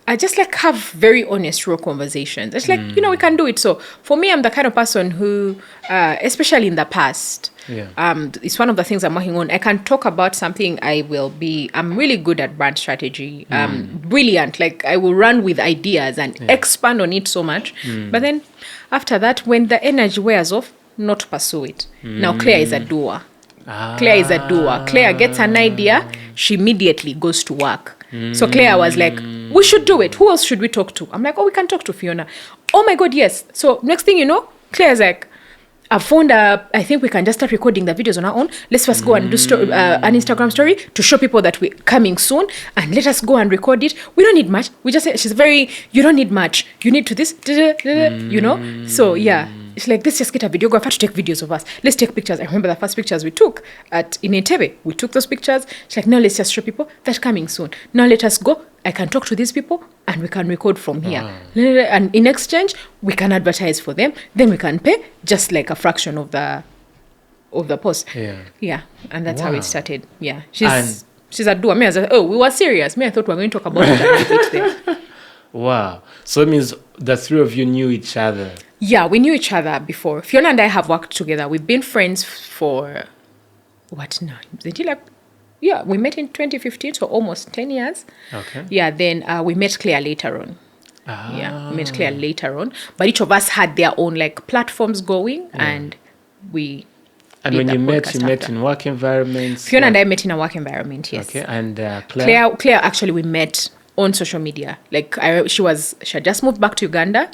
I just like have very honest, raw conversations. It's like, we can do it. So for me, I'm the kind of person who, especially in the past, it's one of the things I'm working on. I can talk about something. I'm really good at brand strategy. Brilliant. Like I will run with ideas and expand on it so much. But then after that, when the energy wears off, not pursue it. Now Claire is a doer. Claire is a doer. Claire gets an idea. She immediately goes to work. So Claire was like, we should do it. Who else should we talk to? I'm like, we can talk to Fiona. Oh my God, yes. So next thing you know, Claire's like, I found I think we can just start recording the videos on our own. Let's first go and do an Instagram story to show people that we're coming soon. And let us go and record it. We don't need much. We just say, you don't need much. You need to this, So yeah. It's like, let's just get a videographer to take videos of us. Let's take pictures. I remember the first pictures we took in Entebbe. We took those pictures. It's like, now let's just show people that's coming soon. Now let us go. I can talk to these people and we can record from here. And in exchange, we can advertise for them. Then we can pay just like a fraction of the post. Yeah. And that's how it started. Yeah. She's a doer. Me, I was like, we were serious. Me, I thought we were going to talk about it and leave it there.
Wow. So it means the three of you knew each other.
Yeah, we knew each other before. Fiona and I have worked together. We've been friends for, what now? We met in 2015, so almost 10 years.
Okay.
Yeah, then we met Claire later on. Yeah, we met Claire later on. But each of us had their own like platforms going, and we...
And when you met in work environments?
Fiona and I met in a work environment, yes.
Okay, and Claire?
Claire, actually, we met on social media. Like she had just moved back to Uganda,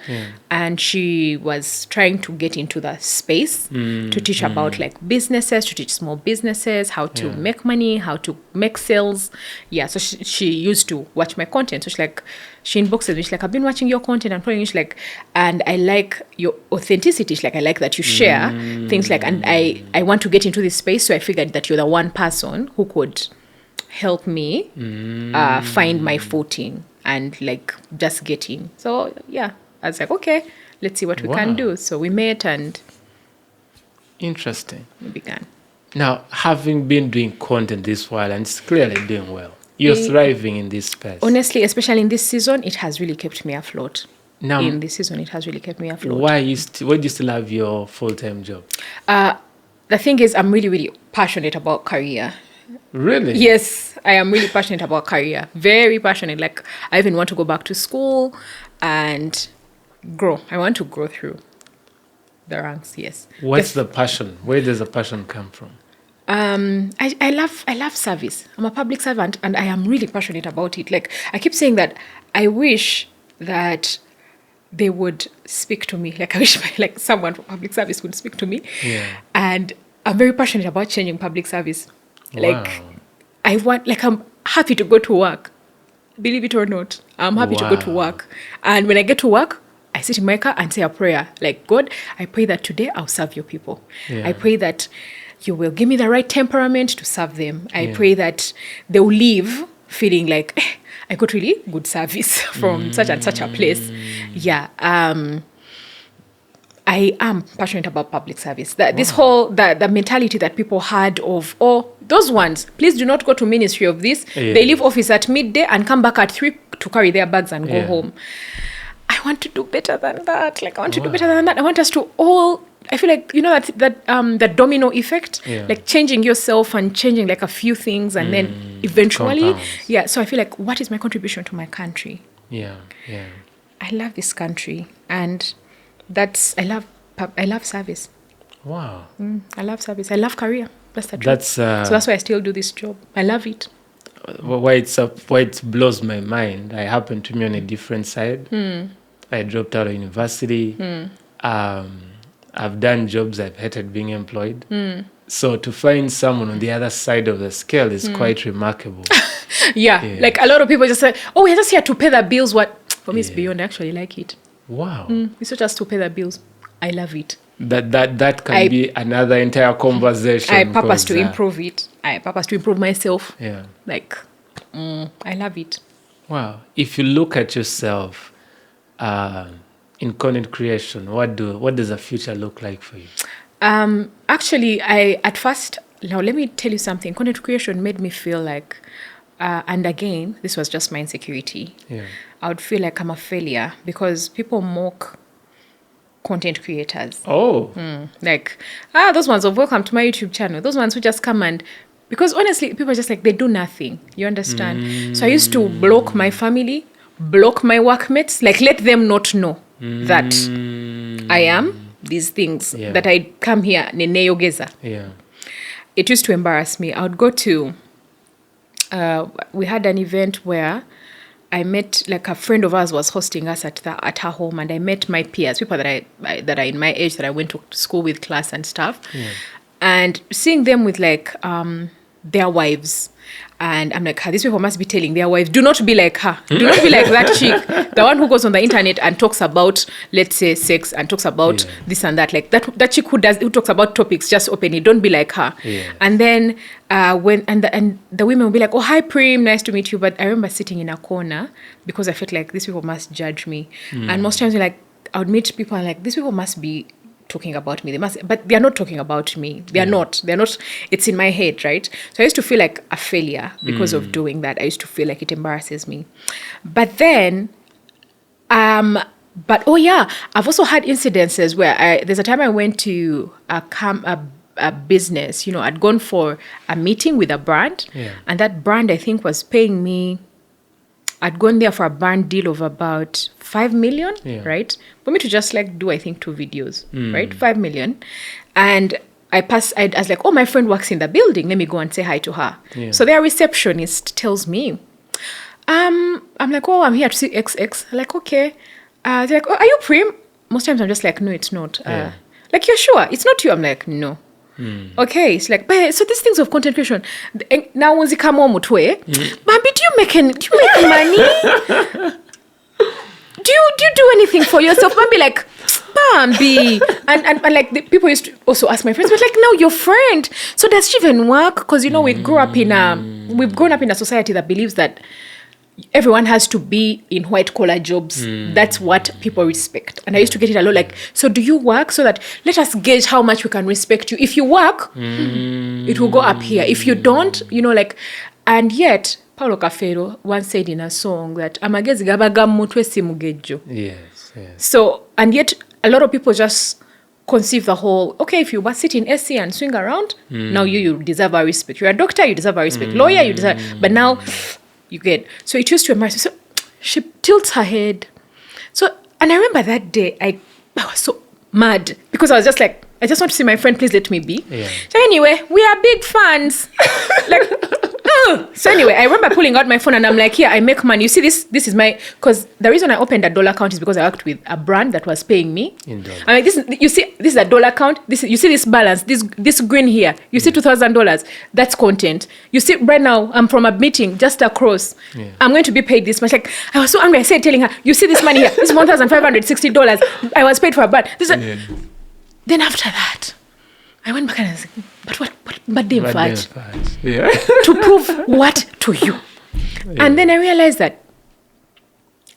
and she was trying to get into the space to teach about like businesses, to teach small businesses how to make money, how to make sales. Yeah, so she used to watch my content. So she inboxes me. She's like, I've been watching your content and following you. She's like, and I like your authenticity. She's like, I like that you share things like, and I want to get into this space. So I figured that you're the one person who could help me find my footing and like just get in. So yeah, I was like, okay, let's see what we can do. So we met and
interesting.
We began.
Now, having been doing content this while and it's clearly doing well, you're thriving in this space.
Honestly, especially in this season, it has really kept me afloat. Now, in this season, it has really kept me afloat.
Why do you still have your full-time job?
The thing is, I'm really, really passionate about career.
Really?
Yes, I am really passionate about career. Very passionate. Like, I even want to go back to school and grow. I want to grow through the ranks, yes.
What's the passion? Where does the passion come from?
I love service. I'm a public servant and I am really passionate about it. Like, I keep saying that I wish that they would speak to me. Like, I wish like someone from public service would speak to me.
Yeah.
And I'm very passionate about changing public service. Like, I'm happy to go to work. Believe it or not, I'm happy to go to work. And when I get to work, I sit in my car and say a prayer. Like, God, I pray that today I'll serve your people. Yeah. I pray that you will give me the right temperament to serve them. I pray that they'll leave feeling like, I got really good service from such and such a place. Yeah. I am passionate about public service. This whole, the mentality that people had of, those ones, please do not go to ministry of this. Yeah. They leave office at midday and come back at 3 to carry their bags and go home. I want to do better than that. Like, I want to do better than that. I want us to all, I feel like, that domino effect, like changing yourself and changing like a few things and then eventually, compounds. So I feel like, what is my contribution to my country? Yeah. I love this country and I love service.
Wow.
I love service. I love career. That's the truth. So that's why I still do this job. I love it.
Why it blows my mind, I happen to be on a different side. I dropped out of university. I've done jobs I've hated being employed. So to find someone on the other side of the scale is quite remarkable.
Like a lot of people just say, we're just here to pay the bills. For me, it's beyond. I actually like it.
Wow.
It's not just to pay the bills. I love it.
That can be another entire conversation.
I purpose to improve it. I purpose to improve myself.
Yeah.
Like, I love it.
Wow. If you look at yourself in content creation? What does the future look like for you?
Actually, I at first, now let me tell you something. Content creation made me feel like, and again, this was just my insecurity.
Yeah.
I would feel like I'm a failure because people mock content creators.
Oh.
Like, those ones of welcome to my YouTube channel. Those ones who just come and, because honestly, people are just like, they do nothing. You understand? So I used to block my family, block my workmates, like let them not know that I am these things, that I come here, Nyonyozi.
Yeah.
It used to embarrass me. I would go to, we had an event where I met, like a friend of ours was hosting us at her home, and I met my peers, people that are in my age, that I went to school with, class and stuff.
Yeah.
And seeing them with like their wives. And I'm like, these people must be telling their wives, do not be like her. Do not be like that chick, the one who goes on the internet and talks about, let's say, sex, and talks about this and that. Like that chick who talks about topics just openly. Don't be like her.
Yeah.
And then the women will be like, oh, hi, Prim, nice to meet you. But I remember sitting in a corner because I felt like these people must judge me. And most times, like, I would meet people and like, these people must be talking about me. But they are not talking about me. They're not. It's in my head, right? So I used to feel like a failure because of doing that. I used to feel like it embarrasses me. But then, I've also had incidences where there's a time I went to a business. I'd gone for a meeting with a brand, and that brand, I think, was paying me. I'd gone there for a brand deal of about 5 million, right? For me to just like do, I think, 2 videos, right? 5 million. And I was like, oh, my friend works in the building. Let me go and say hi to her. Yeah. So their receptionist tells me, I'm like, oh, I'm here to see XX. I'm like, okay. They're like, oh, are you Prim? Most times I'm just like, no, it's not. Like, you're sure? It's not you? I'm like, no. Okay, it's like, but so these things of content creation now once come on mutwe, Bambi, do you make money? do you do anything for yourself? Bambi, like, Bambi, and like the people used to also ask my friends, but like, no, your friend, so does she even work? Because we've grown up in a society that believes that everyone has to be in white collar jobs. That's what people respect. And I used to get it a lot, like, so do you work? So that let us gauge how much we can respect you. If you work, it will go up here. If you don't, like, and yet Paulo Cafero once said in a song that amagezi gabaga mutwe simugejo. Yes. So, and yet a lot of people just conceive the whole, okay, if you sit in SC and swing around, now you deserve our respect. You're a doctor, you deserve our respect. Lawyer, you deserve, but now you get. So it used to embarrass me. So she tilts her head. So, and I remember that day, I was so mad because I was just like, I just want to see my friend, please let me be. Yeah. So anyway, we are big fans. Like, so anyway, I remember pulling out my phone and I'm like, here, I make money. You see this is my, because the reason I opened a dollar account is because I worked with a brand that was paying me. I'm like, this is a dollar account. You see this balance, this green here. You see $2,000. That's content. You see right now, I'm from a meeting just across. I'm going to be paid this much. Like, I was so angry. I said, telling her, you see this money here. This is $1,560. I was paid for a brand. Then after that, I went back and I was like, but they fudge. To prove what to you? And then I realized that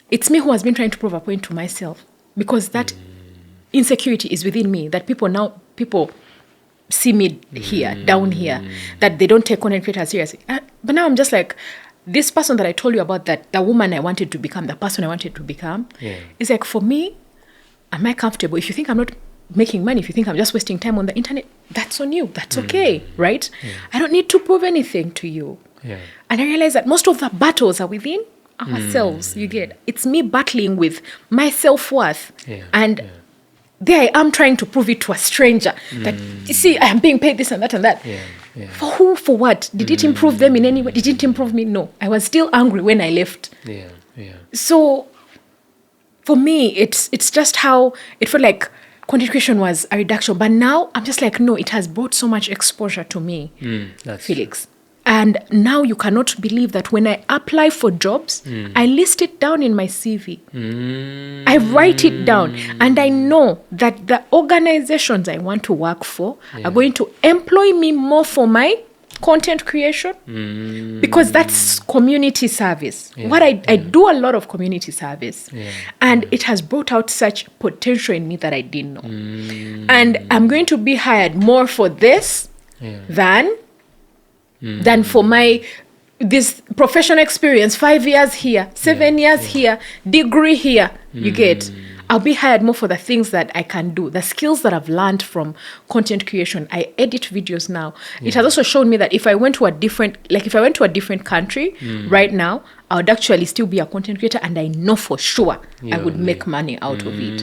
it's me who has been trying to prove a point to myself, because that insecurity is within me, that people see me here, down here, that they don't take content creators seriously. But now I'm just like, this person that I told you about, that the woman I wanted to become, the person I wanted to become, is like, for me, am I comfortable? If you think I'm not making money, if you think I'm just wasting time on the internet, that's on you. That's okay, right? I don't need to prove anything to you. And I realize that most of the battles are within ourselves. You get, it's me battling with my self-worth. And there I am trying to prove it to a stranger that, you see, I am being paid this and that and that. For who? For what? Did it improve them in any way? Did it improve me? No. I was still angry when I left. So for me, it's just how it felt like content creation was a reduction. But now I'm just like, no, it has brought so much exposure to me, Felix. True. And now you cannot believe that when I apply for jobs, I list it down in my CV. I write it down. And I know that the organizations I want to work for are going to employ me more for my content creation, because that's community service. What I do a lot of community service, and it has brought out such potential in me that I didn't know. And I'm going to be hired more for this than for my this professional experience, 5 years here, 7 years here, degree here. You get. I'll be hired more for the things that I can do, the skills that I've learned from content creation. I edit videos now. It has also shown me that if I went to a different country right now, I would actually still be a content creator, and I know for sure I would make money out of it.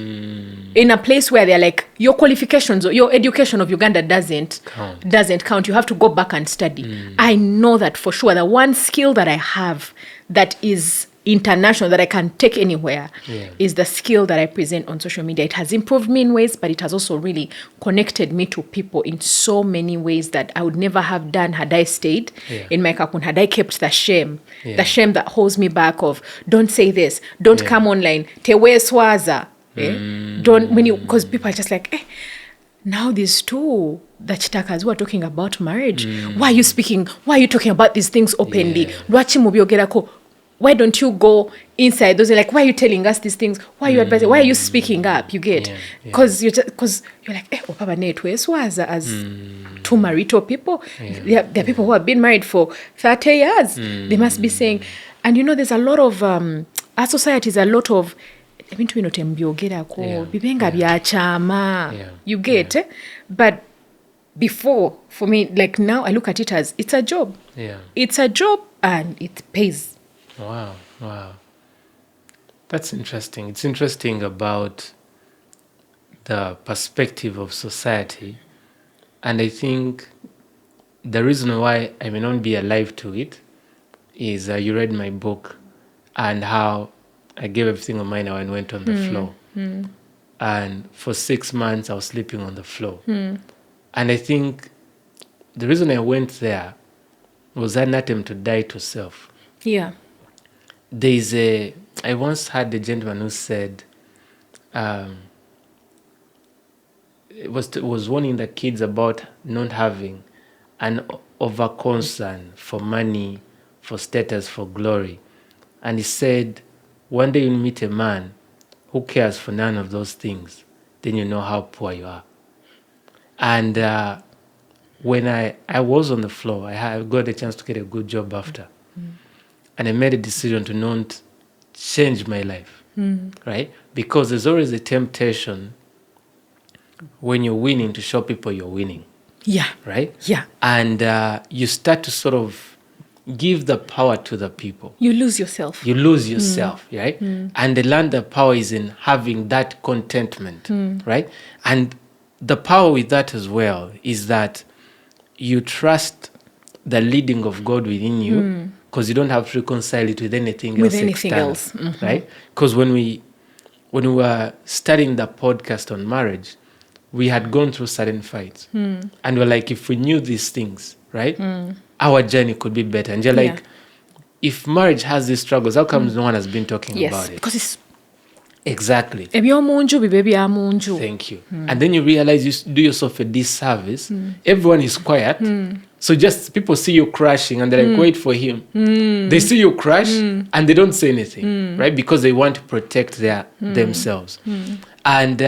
In a place where they're like, your qualifications or your education of Uganda doesn't count. You have to go back and study. I know that for sure. The one skill that I have that is international, that I can take anywhere, is the skill that I present on social media. It has improved me in ways, but it has also really connected me to people in so many ways that I would never have done had I stayed in my kakun, had I kept the shame that holds me back of, don't say this, don't come online, tewe swaza, because people are just like, now these two, the Kitakas who are talking about marriage, why are you talking about these things openly? Why don't you go inside? Those are like, why are you telling us these things? Why are you advising? Why are you speaking up? You get, because you're like, Papa Netwe as two marital people. There are people who have been married for 30 years. They must be saying, and there's a lot of our society is a lot of you get, but before, for me, like now I look at it as it's a job. It's a job and it pays.
Wow. That's interesting. It's interesting about the perspective of society. And I think the reason why I may not be alive to it is you read my book and how I gave everything of mine and went on the floor. And for 6 months, I was sleeping on the floor. And I think the reason I went there was an attempt to die to self. I once had a gentleman who said, it was warning the kids about not having an over concern for money, for status, for glory. And he said, one day you'll meet a man who cares for none of those things, then you know how poor you are. And when I was on the floor, I got a chance to get a good job after. And I made a decision to not change my life, right? Because there's always a temptation when you're winning to show people you're winning. Right? And you start to sort of give the power to the people.
You lose yourself.
Right? And they learn the power is in having that contentment, right? And the power with that as well is that you trust the leading of God within you, because you don't have to reconcile it with anything else. Right? Because when we were studying the podcast on marriage, we had gone through certain fights. And we're like, if we knew these things, right, our journey could be better. And you're like, if marriage has these struggles, how come no one has been talking about it?
Because it's...
Exactly.
Thank
you. And then you realize you do yourself a disservice. Everyone is quiet. So just people see you crashing and they're like, wait for him. They see you crash and they don't say anything, right? Because they want to protect themselves. And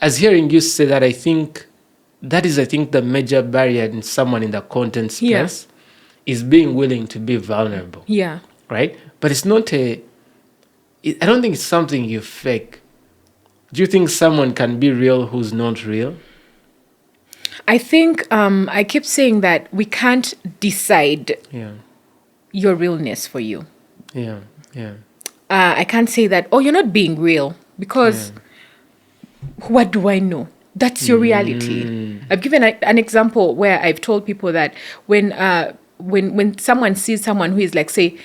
as hearing you say that, I think the major barrier in someone in the content space is being willing to be vulnerable. Right? But it's not I don't think it's something you fake. Do you think someone can be real who's not real?
I think I keep saying that we can't decide your realness for you. I can't say that, you're not being real, because what do I know? That's your reality. I've given an example where I've told people that when someone sees someone who is like, say,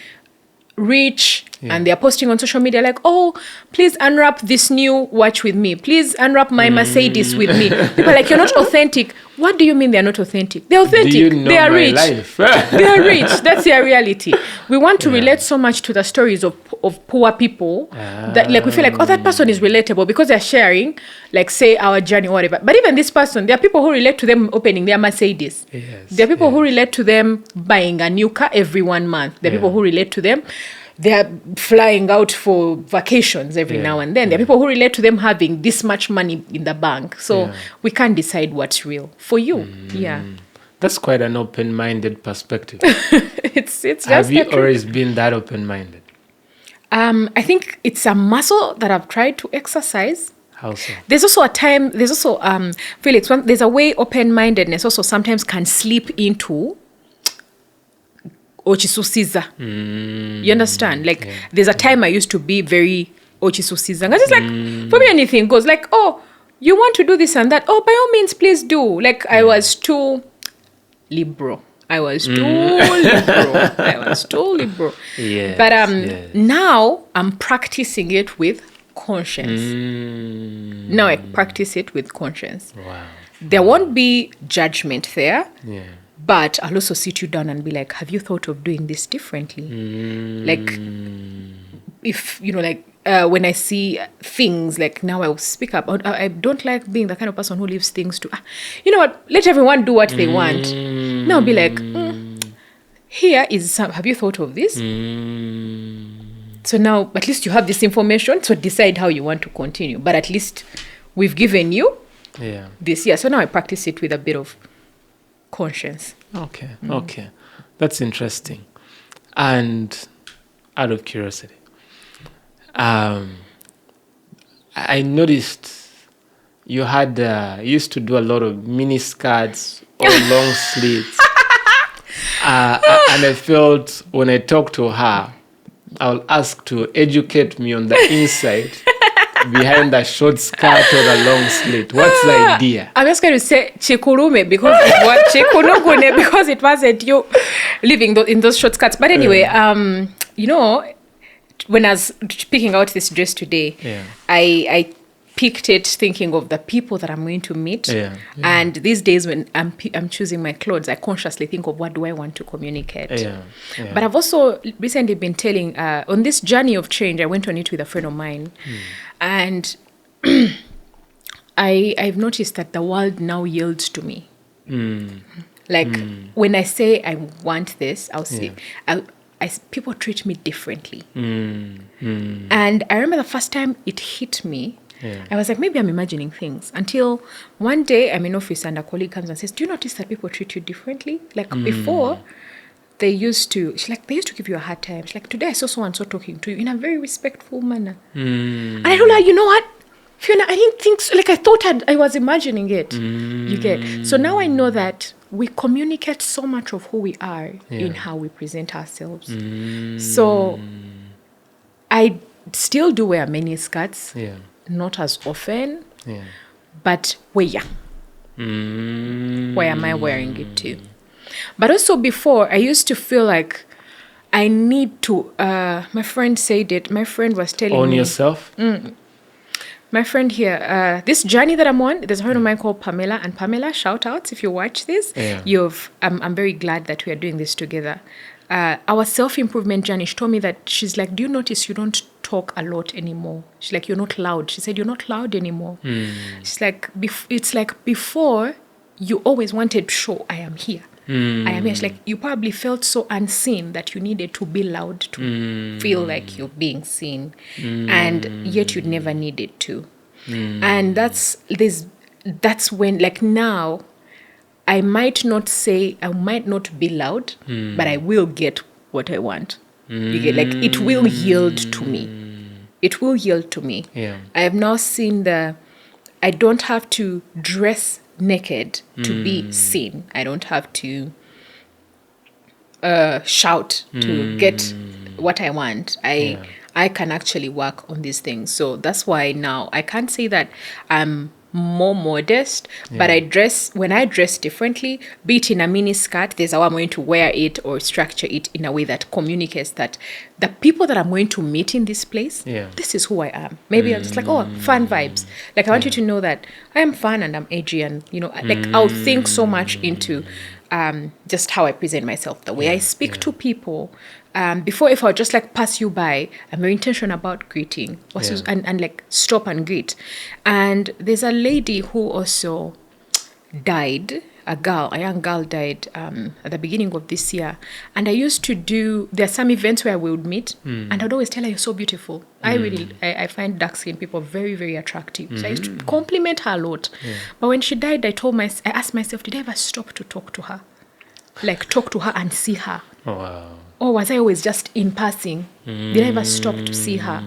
rich, And they're posting on social media like, oh, please unwrap this new watch with me. Please unwrap my Mercedes with me. People are like, you're not authentic. What do you mean they're not authentic? They're authentic.
Do you know
they are
my
rich.
life?
They are rich. That's their reality. We want to relate so much to the stories of poor people that like we feel like, oh, that person is relatable because they're sharing, like say our journey or whatever. But even this person, there are people who relate to them opening their Mercedes.
Yes,
there are people who relate to them buying a new car every 1 month. There are people who relate to them. They're flying out for vacations every now and then. There are people who relate to them having this much money in the bank. So we can't decide what's real for you. Yeah.
That's quite an open-minded perspective.
It's just
Have you always been that open-minded?
I think it's a muscle that I've tried to exercise.
How so?
There's also Felix, there's a way open-mindedness also sometimes can slip into ochisusiza. You understand? Like there's a time I used to be very ochisusiza. And it's like, for me anything goes. Like, oh, you want to do this and that. Oh, by all means, please do. Like I was too liberal. Yes. But now I'm practicing it with conscience. Now I practice it with conscience.
Wow.
There won't be judgment there.
Yeah.
But I'll also sit you down and be like, have you thought of doing this differently? Like, if, when I see things, like now I will speak up. I don't like being the kind of person who leaves things to, you know what, let everyone do what they want. Now I'll be like, here is some, have you thought of this? So now, at least you have this information, so decide how you want to continue. But at least we've given you this. Yeah, so now I practice it with a bit of conscience.
Okay. That's interesting. And out of curiosity, I noticed you used to do a lot of mini skirts or long sleeves. And I felt when I talked to her, I'll ask to educate me on the inside behind the short skirt or the long slit. What's the idea?
I'm just going to say chikurume because because it wasn't you living in those short skirts. But anyway, when I was picking out this dress today, I picked it thinking of the people that I'm going to meet. And these days when I'm choosing my clothes, I consciously think of what do I want to communicate. But I've also recently been telling, on this journey of change, I went on it with a friend of mine. And I've noticed that the world now yields to me. Like when I say I want this, I'll see. People treat me differently. And I remember the first time it hit me, I was like, maybe I'm imagining things. Until one day I'm in office and a colleague comes and says, do you notice that people treat you differently? Like before, they used to give you a hard time. She's like, today I saw so-and-so talking to you in a very respectful manner. And I told her, you know what, Fiona, I didn't think so. Like I thought I was imagining it. You get. So now I know that we communicate so much of who we are in how we present ourselves. So I still do wear mini skirts. Not as often, but where am I wearing it to? But also before, I used to feel like I need to, my friend said it, my friend was telling me.
Own yourself?
My friend here, this journey that I'm on, there's a friend of mine called Pamela, and Pamela, shout outs if you watch this. I'm very glad that we are doing this together. Our self-improvement journey, she told me that she's like, do you notice you don't talk a lot anymore? She's like, you're not loud. She said, you're not loud anymore. She's like, it's like before you always wanted to show I am here. I am here. She's like, you probably felt so unseen that you needed to be loud to feel like you're being seen. And yet you never needed to. And that's when, like now, I might not be loud, but I will get what I want. You get, like, it will yield to me. It will yield to me. I have now seen I don't have to dress naked to be seen. I don't have to shout to get what I want. I can actually work on these things. So that's why now I can't say that I'm more modest, but when I dress differently, be it in a mini skirt, there's how I'm going to wear it or structure it in a way that communicates that the people that I'm going to meet in this place, this is who I am. Maybe I'm just like, fun vibes. Like, I want you to know that I am fun and I'm edgy, and, like, I'll think so much into just how I present myself, the way I speak to people. Before, if I would just like pass you by, I'm very intentional about greeting and like stop and greet. And there's a lady who also died, a young girl died at the beginning of this year. And I used to there are some events where we would meet and I'd always tell her, you're so beautiful. I find dark-skinned people very, very attractive. So I used to compliment her a lot. But when she died, I asked myself, did I ever stop to talk to her? Like talk to her and see her?
Oh, wow.
Or was I always just in passing? Did I ever stop to see her?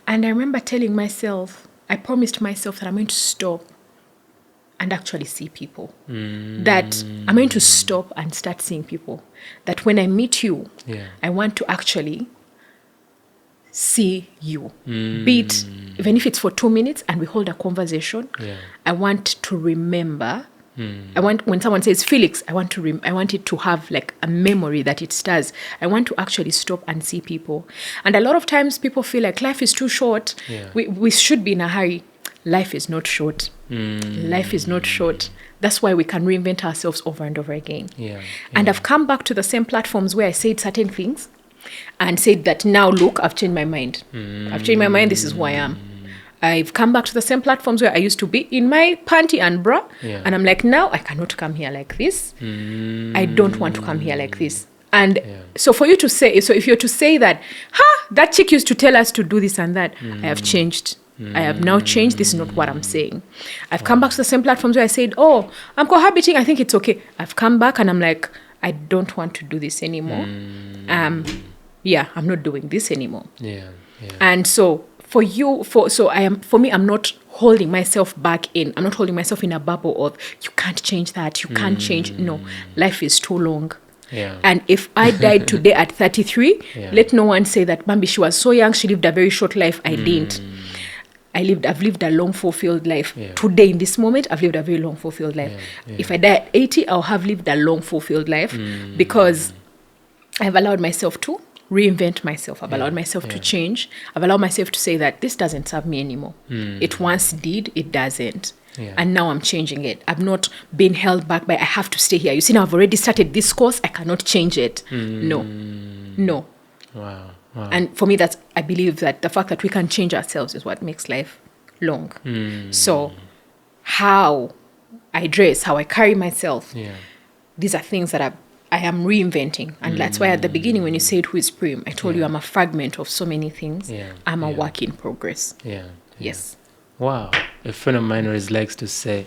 And I remember telling myself, I promised myself that I'm going to stop and actually see people. That I'm going to stop and start seeing people. That when I meet you, I want to actually see you. Be it, even if it's for 2 minutes and we hold a conversation, I want to remember. I want, when someone says Felix, I want it to have like a memory that it does. I want to actually stop and see people. And a lot of times people feel like life is too short. We should be in a hurry. Life is not short. Life is not short. That's why we can reinvent ourselves over and over again. And I've come back to the same platforms where I said certain things and said that now, look, I've changed my mind. I've changed my mind. This is who I am. I've come back to the same platforms where I used to be in my panty and bra. And I'm like, now I cannot come here like this. I don't want to come here like this. And so for you to say, so if you're to say that, that chick used to tell us to do this and that, I have changed. I have now changed. This is not what I'm saying. I've come back to the same platforms where I said, I'm cohabiting. I think it's okay. I've come back and I'm like, I don't want to do this anymore. I'm not doing this anymore. And so for me, I'm not holding myself back in. I'm not holding myself in a bubble of, you can't change that. You can't change. No, life is too long. And if I died today at 33, let no one say that, Bambi, she was so young, she lived a very short life. I didn't. I've lived a long, fulfilled life. Today, in this moment, I've lived a very long, fulfilled life. If I die at 80, I'll have lived a long, fulfilled life because I've allowed myself to reinvent myself. I've allowed myself to change. I've allowed myself to say that this doesn't serve me anymore. It once did, it doesn't. And now I'm changing it. I've not been held back by, I have to stay here. You see, now I've already started this course. I cannot change it. No.
Wow.
And for me, I believe that the fact that we can change ourselves is what makes life long. So how I dress, how I carry myself, these are things that I am reinventing. And that's why at the beginning, when you said, who is Prim, I told you I'm a fragment of so many things. I'm a work in progress. Yes.
Wow. A friend of mine always likes to say,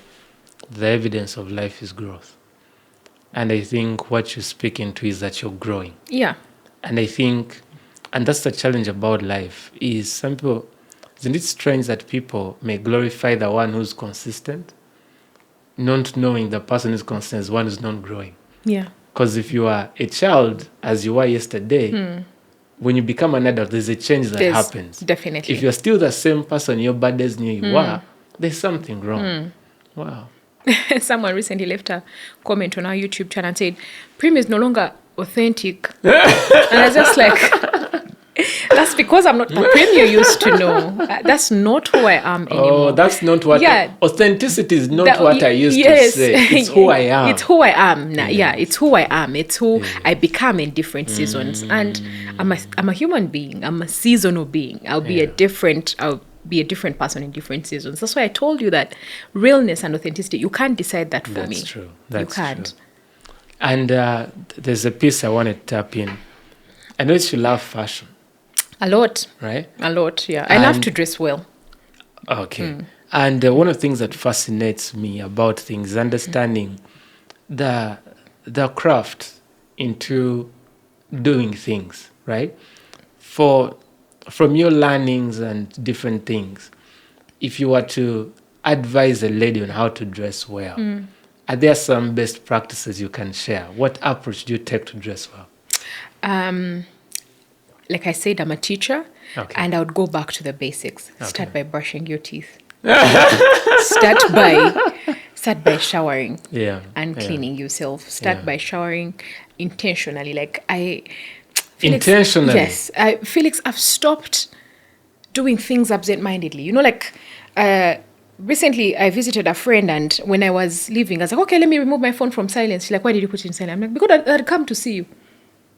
the evidence of life is growth. And I think what you're speaking to is that you're growing. And I think, and that's the challenge about life, is some people, isn't it strange that people may glorify the one who's consistent, not knowing the person who's consistent is one who's not growing. Because if you are a child, as you were yesterday, when you become an adult, there's a change that happens.
Definitely.
If you're still the same person your birthdays knew you were, there's something wrong. Wow.
Someone recently left a comment on our YouTube channel and said, Prim is no longer authentic. And I was just like, that's because I'm not the Prim you used to know. That's not who I am anymore.
That's not what authenticity is not what I used to say. It's who I am.
It's who I am now. It's who I am. It's who I become in different seasons. And I'm a human being. I'm a seasonal being. I'll be a different person in different seasons. That's why I told you that realness and authenticity, you can't decide that for me.
That's true. That's
you can't.
True. And there's a piece I want to tap in. I know you love fashion.
A lot.
Right?
A lot, yeah. I love to dress well.
Okay. And one of the things that fascinates me about things is understanding the craft into doing things, right? From your learnings and different things, if you were to advise a lady on how to dress well, are there some best practices you can share? What approach do you take to dress well?
Like I said, I'm a teacher, and I would go back to the basics. Start by brushing your teeth. start by showering and
Yeah.
cleaning yourself. Start by showering intentionally. Like Felix,
Intentionally.
Yes. Felix, I've stopped doing things absent-mindedly. You know, like recently I visited a friend, and when I was leaving, I was like, okay, let me remove my phone from silence. She's like, why did you put it in silence? I'm like, because I had come to see you.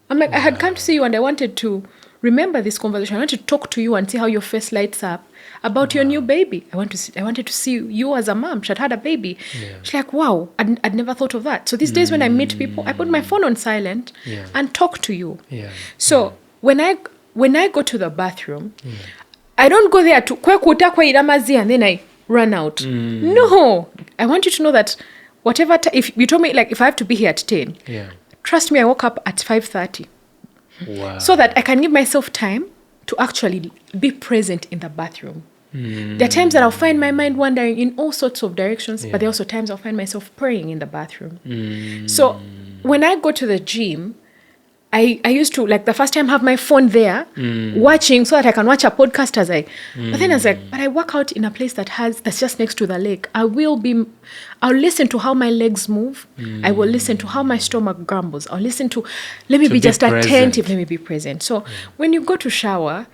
I'm like, I had come to see you and I wanted to remember this conversation. I wanted to talk to you and see how your face lights up about your new baby. I wanted to see you as a mom. She had a baby. Yeah. She's like, wow, I'd never thought of that. So these days when I meet people, I put my phone on silent and talk to you. Yeah. So when I go to the bathroom, I don't go there to and then I run out. No, I want you to know that whatever if you told me, like, if I have to be here at 10, trust me, I woke up at 5:30.
Wow.
So that I can give myself time to actually be present in the bathroom. There are times that I'll find my mind wandering in all sorts of directions, but there are also times I'll find myself praying in the bathroom. So when I go to the gym, I used to, like, the first time, have my phone there watching so that I can watch a podcast as I... But then I was like, but I work out in a place that's just next to the lake. I'll listen to how my legs move. I will listen to how my stomach grumbles. I'll listen to, let me be just present. Attentive, let me be present. So when you go to shower,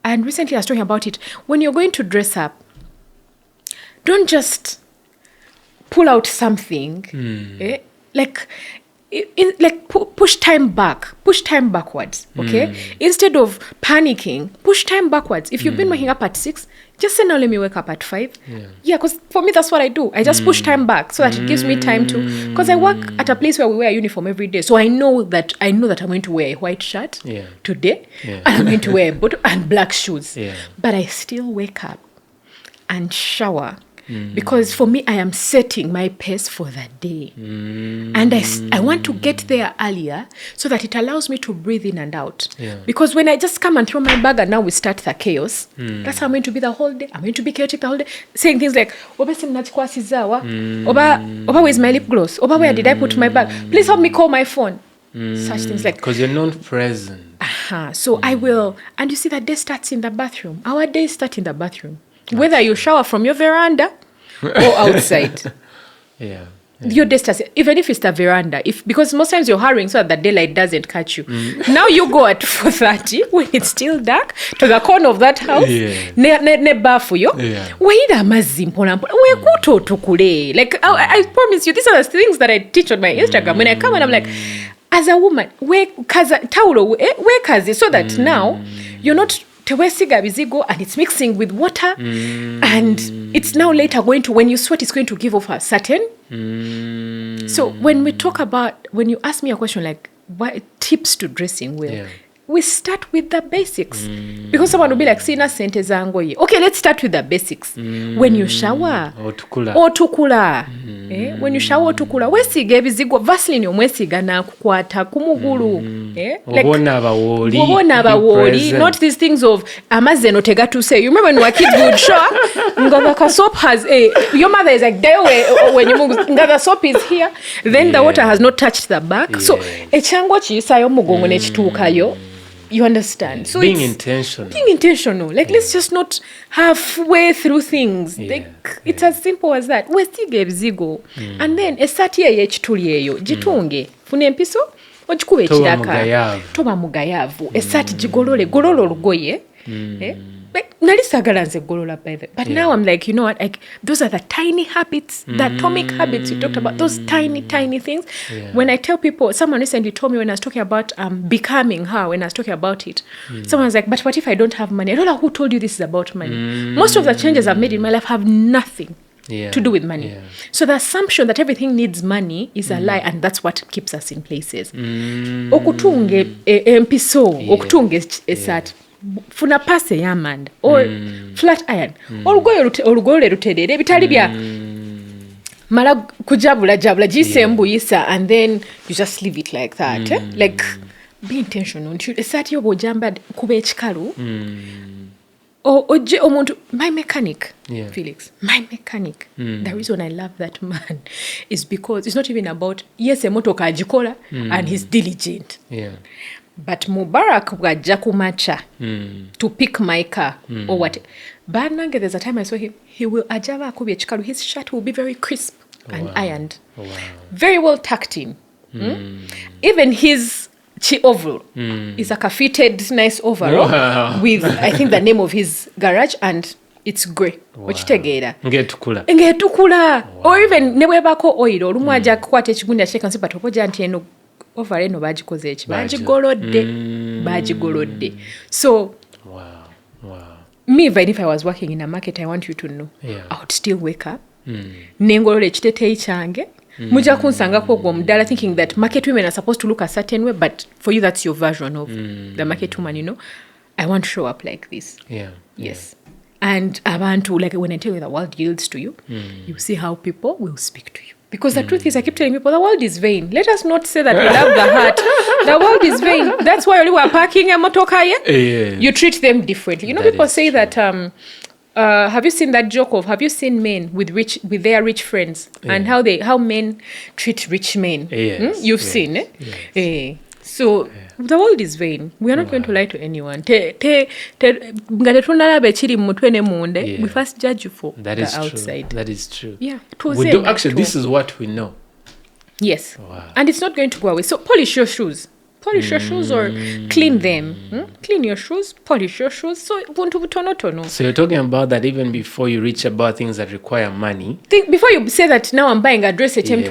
and recently I was talking about it, when you're going to dress up, don't just pull out something, push time backwards, okay? Instead of panicking, push time backwards. If you've been waking up at 6, just say, now let me wake up at 5. Yeah, because for me, that's what I do. I just push time back so that it gives me time to, because I work at a place where we wear a uniform every day. So I know that I'm going to wear a white shirt today, and I'm going to wear a bottom and black shoes. But I still wake up and shower. Because for me, I am setting my pace for the day. And I want to get there earlier so that it allows me to breathe in and out. Because when I just come and throw my bag and now we start the chaos, that's how I'm going to be the whole day. I'm going to be chaotic the whole day. Saying things like, Oba where's my lip gloss? Oba, where did I put my bag? Please help me call my phone. Such things like...
Because you're not present.
So I will... And you see, that day starts in the bathroom. Our days start in the bathroom. Whether you shower from your veranda or outside. Your day starts, even if it's the veranda, because most times you're hurrying so that the daylight doesn't catch you. Now you go at 4:30 when it's still dark to the corner of that house. Ne bafu yo. Waida amazzi mpona mpona. Wekuto tukule. Like I promise you, these are the things that I teach on my Instagram. When I come and I'm like, as a woman, wekazi, so that now you're not tewesiga bizigo and it's mixing with water and it's now later going to, when you sweat, it's going to give off a certain. So when you ask me a question like, what tips to dressing well, we start with the basics. Because someone will be like, sina sente zango ye. Okay, let's start with the basics. When you shower, otukula. When you shower, otukula. Wesiga ebizigo, Vaseline omwesiga na kukwata kumugulu.
Obona
abawoli. Not these things of amazeno tegatu say. You remember when we were kids, we would show Ngava soap has your mother is like, when you Ngava soap is here, then the water has not touched the back. So echango chisayo mugongo nechitukayo. You understand? So
being intentional.
Like, let's just not halfway through things. It's as simple as that. Westige bizigo. And then esati yechituli eyo jitunge. Fune mpiso ochikuwe ekiraka. Toba mugayavu. Esati jigolole olugoye. Nalisagala nze golola by the. But now I'm like, you know what? Like, those are the tiny habits, the atomic habits you talked about. Those tiny things. When I tell people, someone recently told me when I was talking about becoming her, when I was talking about it, someone was like, but what if I don't have money? I don't know who told you this is about money. Most of the changes I've made in my life have nothing to do with money. So the assumption that everything needs money is a lie, and that's what keeps us in places. Okutunge empiso, okutunge esat. Funa pase yamanda or flat iron olugoye luterere bitali bya mala kujabula gisembuyisa, and then you just leave it like that. Like, be intentional. Esati yobo jamba kuba ekikalu oje omuntu, my mechanic, Felix, my mechanic. The reason I love that man is because it's not even about, yes, emotoka ajikola and he's diligent. But Mubarak bwajja kumacha to pick my car or what. Banange, there's a time I saw him, he will ajaba akubye chikalu. His shirt will be very crisp and ironed. Wow. Very well tucked in. Even his overall is like a fitted nice overall with, I think, the name of his garage, and it's grey. Okitegeera. Ngetukula. Or even ne bwebako oil olumu ajja kukwata ekigundi akyeka nsi but opoja nti eno over eno bagikoze eki bagigolodde. So me, even if I was working in a market, I want you to know, I would still wake up nengolola ekiteteeyi kyange mujja kunsangako gwo omudala thinking that market women are supposed to look a certain way, but for you that's your version of the market woman, you know. I want to show up like this. Yes. And abantu, like when I tell you the world yields to you, you see how people will speak to you. Because the truth is, I keep telling people, the world is vain. Let us not say that we love the heart. The world is vain. That's why we are parking a motoka here. You treat them differently. You know, people say that, have you seen that joke of, have you seen men with their rich friends and how men treat rich men? You've seen it? Yes. So the world is vain. We are not going to lie to anyone. We first judge you for
that
the
is
outside.
True. That is true.
Yeah.
We do actually. This is what we know.
Yes. Wow. And it's not going to go away. So polish your shoes. Polish your shoes or clean them. Clean your shoes, polish your shoes. So
you're talking about that even before you reach about things that require money.
Before you say that now I'm buying a dress at again.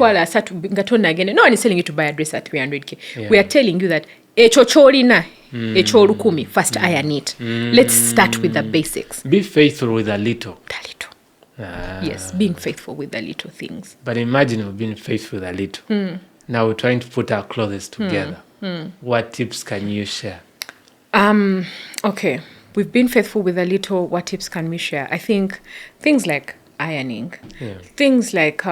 No one is telling you to buy a dress at 300k. We are telling you that first iron it. Let's start with the basics.
Be faithful with a little.
Yes, being faithful with the little things.
But imagine we've been faithful with a little. Now we're trying to put our clothes together. What tips can you share?
Okay, we've been faithful with a little. What tips can we share? I think things like ironing, things like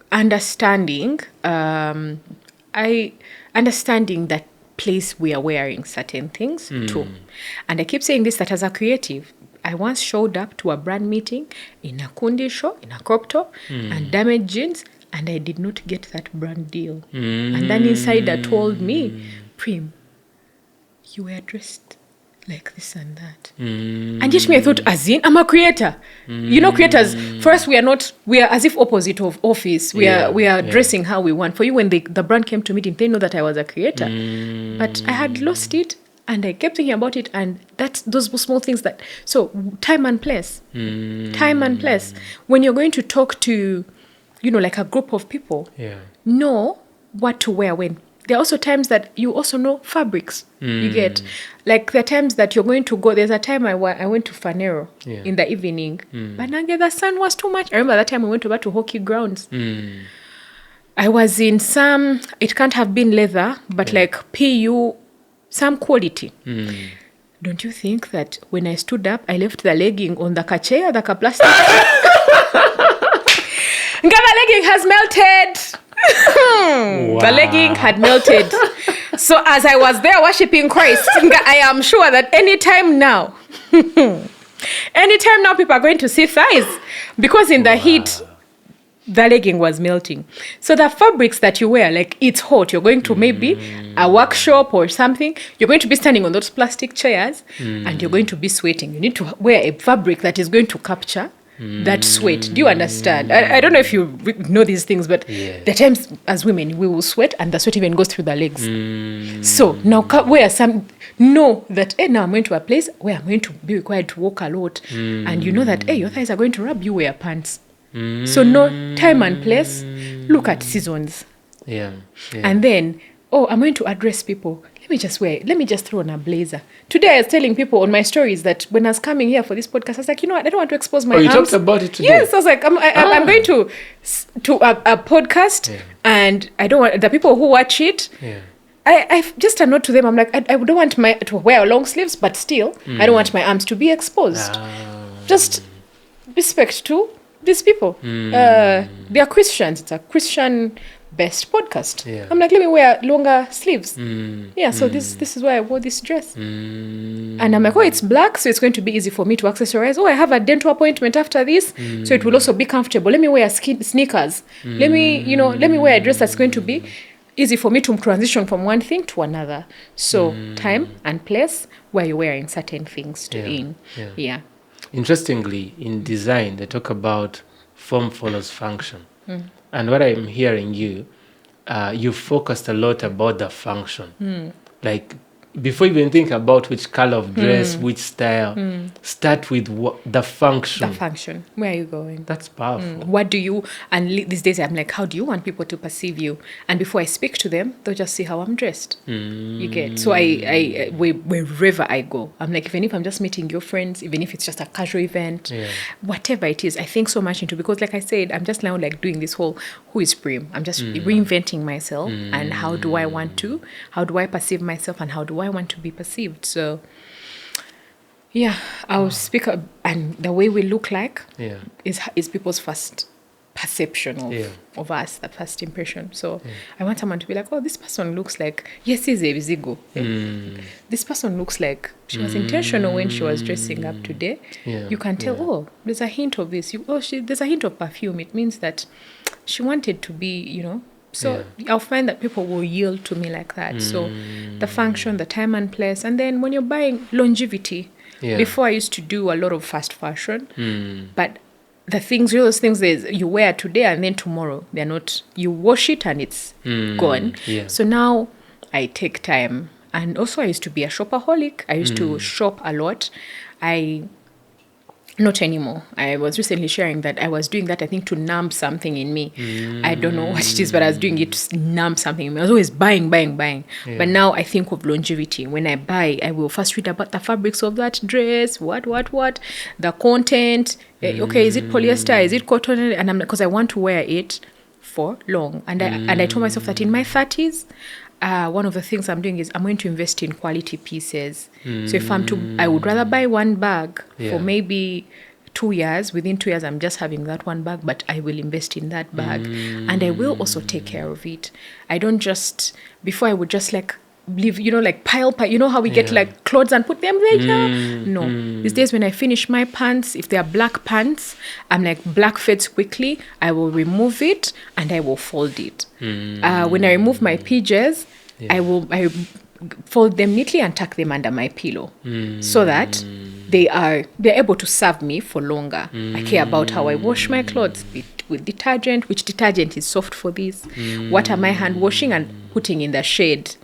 understanding. Understanding that place we are wearing certain things too. And I keep saying this, that as a creative, I once showed up to a brand meeting in a kundi show, in a crop top, and damaged jeans, and I did not get that brand deal. And then insider told me, Prim, you were dressed like this and that. And yet me, I thought, as in, I'm a creator. You know, creators, for us, we are as if opposite of office. We are dressing how we want. For you, when the brand came to meeting, they know that I was a creator. But I had lost it, and I kept thinking about it, and that's those small things that, so time and place. Time and place. When you're going to talk to, you know, like a group of people, know what to wear when. There are also times that you also know fabrics. You get, like there are times that you're going to go. There's a time I went to Fanero in the evening, but the sun was too much. I remember that time we went over to hockey grounds. I was in some, it can't have been leather, but like PU, some quality. Don't you think that when I stood up, I left the legging on the chair, the plastic? The legging has melted. Wow. The legging had melted. So as I was there worshiping Christ, I am sure that anytime now people are going to see thighs, because in the heat, the legging was melting. So the fabrics that you wear, like it's hot, you're going to maybe a workshop or something, you're going to be standing on those plastic chairs and you're going to be sweating. You need to wear a fabric that is going to capture that sweat. Do you understand? I don't know if you know these things, but there are times as women we will sweat and the sweat even goes through the legs. So now wear some, know that now I'm going to a place where I'm going to be required to walk a lot, and you know that your thighs are going to rub, you wear pants. So know time and place, look at seasons. And then, I'm going to address people. Let me just throw on a blazer. Today I was telling people on my stories that when I was coming here for this podcast, I was like, you know what, I don't want to expose my arms.
You talked about it today?
Yes, I was like, I'm going to a podcast, and I don't want the people who watch it. I just a note to them. I'm like, I don't want to wear long sleeves, but still, I don't want my arms to be exposed. Just respect to these people. They are Christians. It's a Christian best podcast. I'm like, let me wear longer sleeves. So this is why I wore this dress. And I'm like, it's black, so it's going to be easy for me to accessorize. I have a dental appointment after this, so it will also be comfortable. Let me wear sneakers. Let me wear a dress that's going to be. easy for me to transition from one thing to another. So time and place where you're wearing certain things to in. Yeah.
Interestingly, in design, they talk about form follows function. And what I'm hearing you focused a lot about the function. Like, before you even think about which color of dress, which style, start with the function.
The function. Where are you going?
That's powerful.
What do you, and these days I'm like, how do you want people to perceive you? And before I speak to them, they'll just see how I'm dressed. You get. So wherever I go, I'm like, even if I'm just meeting your friends, even if it's just a casual event, whatever it is, I think so much into, because like I said, I'm just now like doing this whole, who is Prim? I'm just reinventing myself and how do I perceive myself and how do I want to be perceived? So yeah, I'll speak up, and the way we look like is people's first perception of us, that first impression. So I want someone to be like, oh, this person looks like, yes, he's a Zigo. This person looks like she was intentional when she was dressing up today. You can tell, oh, there's a hint of this. There's a hint of perfume. It means that she wanted to be, So I'll find that people will yield to me like that. So the function, the time and place, and then when you're buying, longevity. Before I used to do a lot of fast fashion, but the things, those things you wear today and then tomorrow, they're not, you wash it and it's gone. So now I take time. And also I used to be a shopaholic. I used to shop a lot. Not anymore. I was recently sharing that I was doing that, I think, to numb something in me. I don't know what it is, but I was doing it to numb something in me. I was always buying. But now I think of longevity. When I buy, I will first read about the fabrics of that dress, what, the content. Okay, is it polyester? Is it cotton? And I'm, because I want to wear it for long. And I told myself that in my 30s, one of the things I'm doing is I'm going to invest in quality pieces. So if I would rather buy one bag for maybe 2 years. Within 2 years, I'm just having that one bag, but I will invest in that bag. And I will also take care of it. I don't just, before I would just like leave, like pile, how we get like clothes and put them there? No. These days when I finish my pants, if they are black pants, I'm like, black fades quickly, I will remove it and I will fold it. When I remove my PJs, I fold them neatly and tuck them under my pillow so that they're able to serve me for longer. I care about how I wash my clothes with detergent, which detergent is soft for this. What am I hand washing and putting in the shade?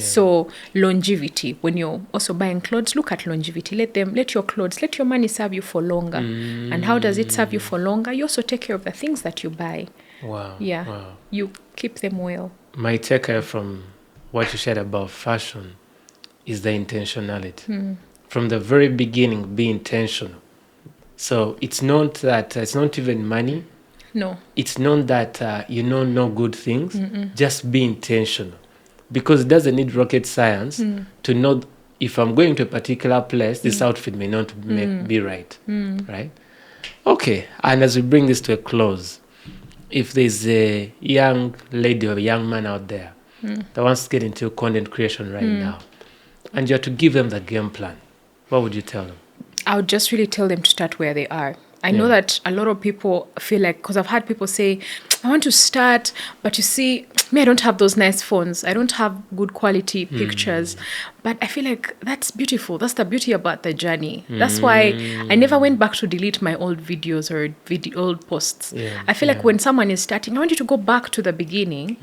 So longevity, when you're also buying clothes, look at longevity. Let your money serve you for longer. And how does it serve you for longer? You also take care of the things that you buy.
Wow.
You keep them well.
My takeaway from what you said about fashion is the intentionality. From the very beginning, be intentional. So it's not that, it's not even money.
No.
It's not that no good things. Just be intentional. Because it doesn't need rocket science to know if I'm going to a particular place, this outfit may not be right. Right? Okay. And as we bring this to a close, if there's a young lady or a young man out there that wants to get into content creation right now, and you have to give them the game plan, what would you tell them?
I would just really tell them to start where they are. I know that a lot of people feel like, because I've had people say, I want to start, but you see, me, I don't have those nice phones. I don't have good quality pictures. But I feel like that's beautiful. That's the beauty about the journey. That's why I never went back to delete my old videos or old posts. I feel like when someone is starting, I want you to go back to the beginning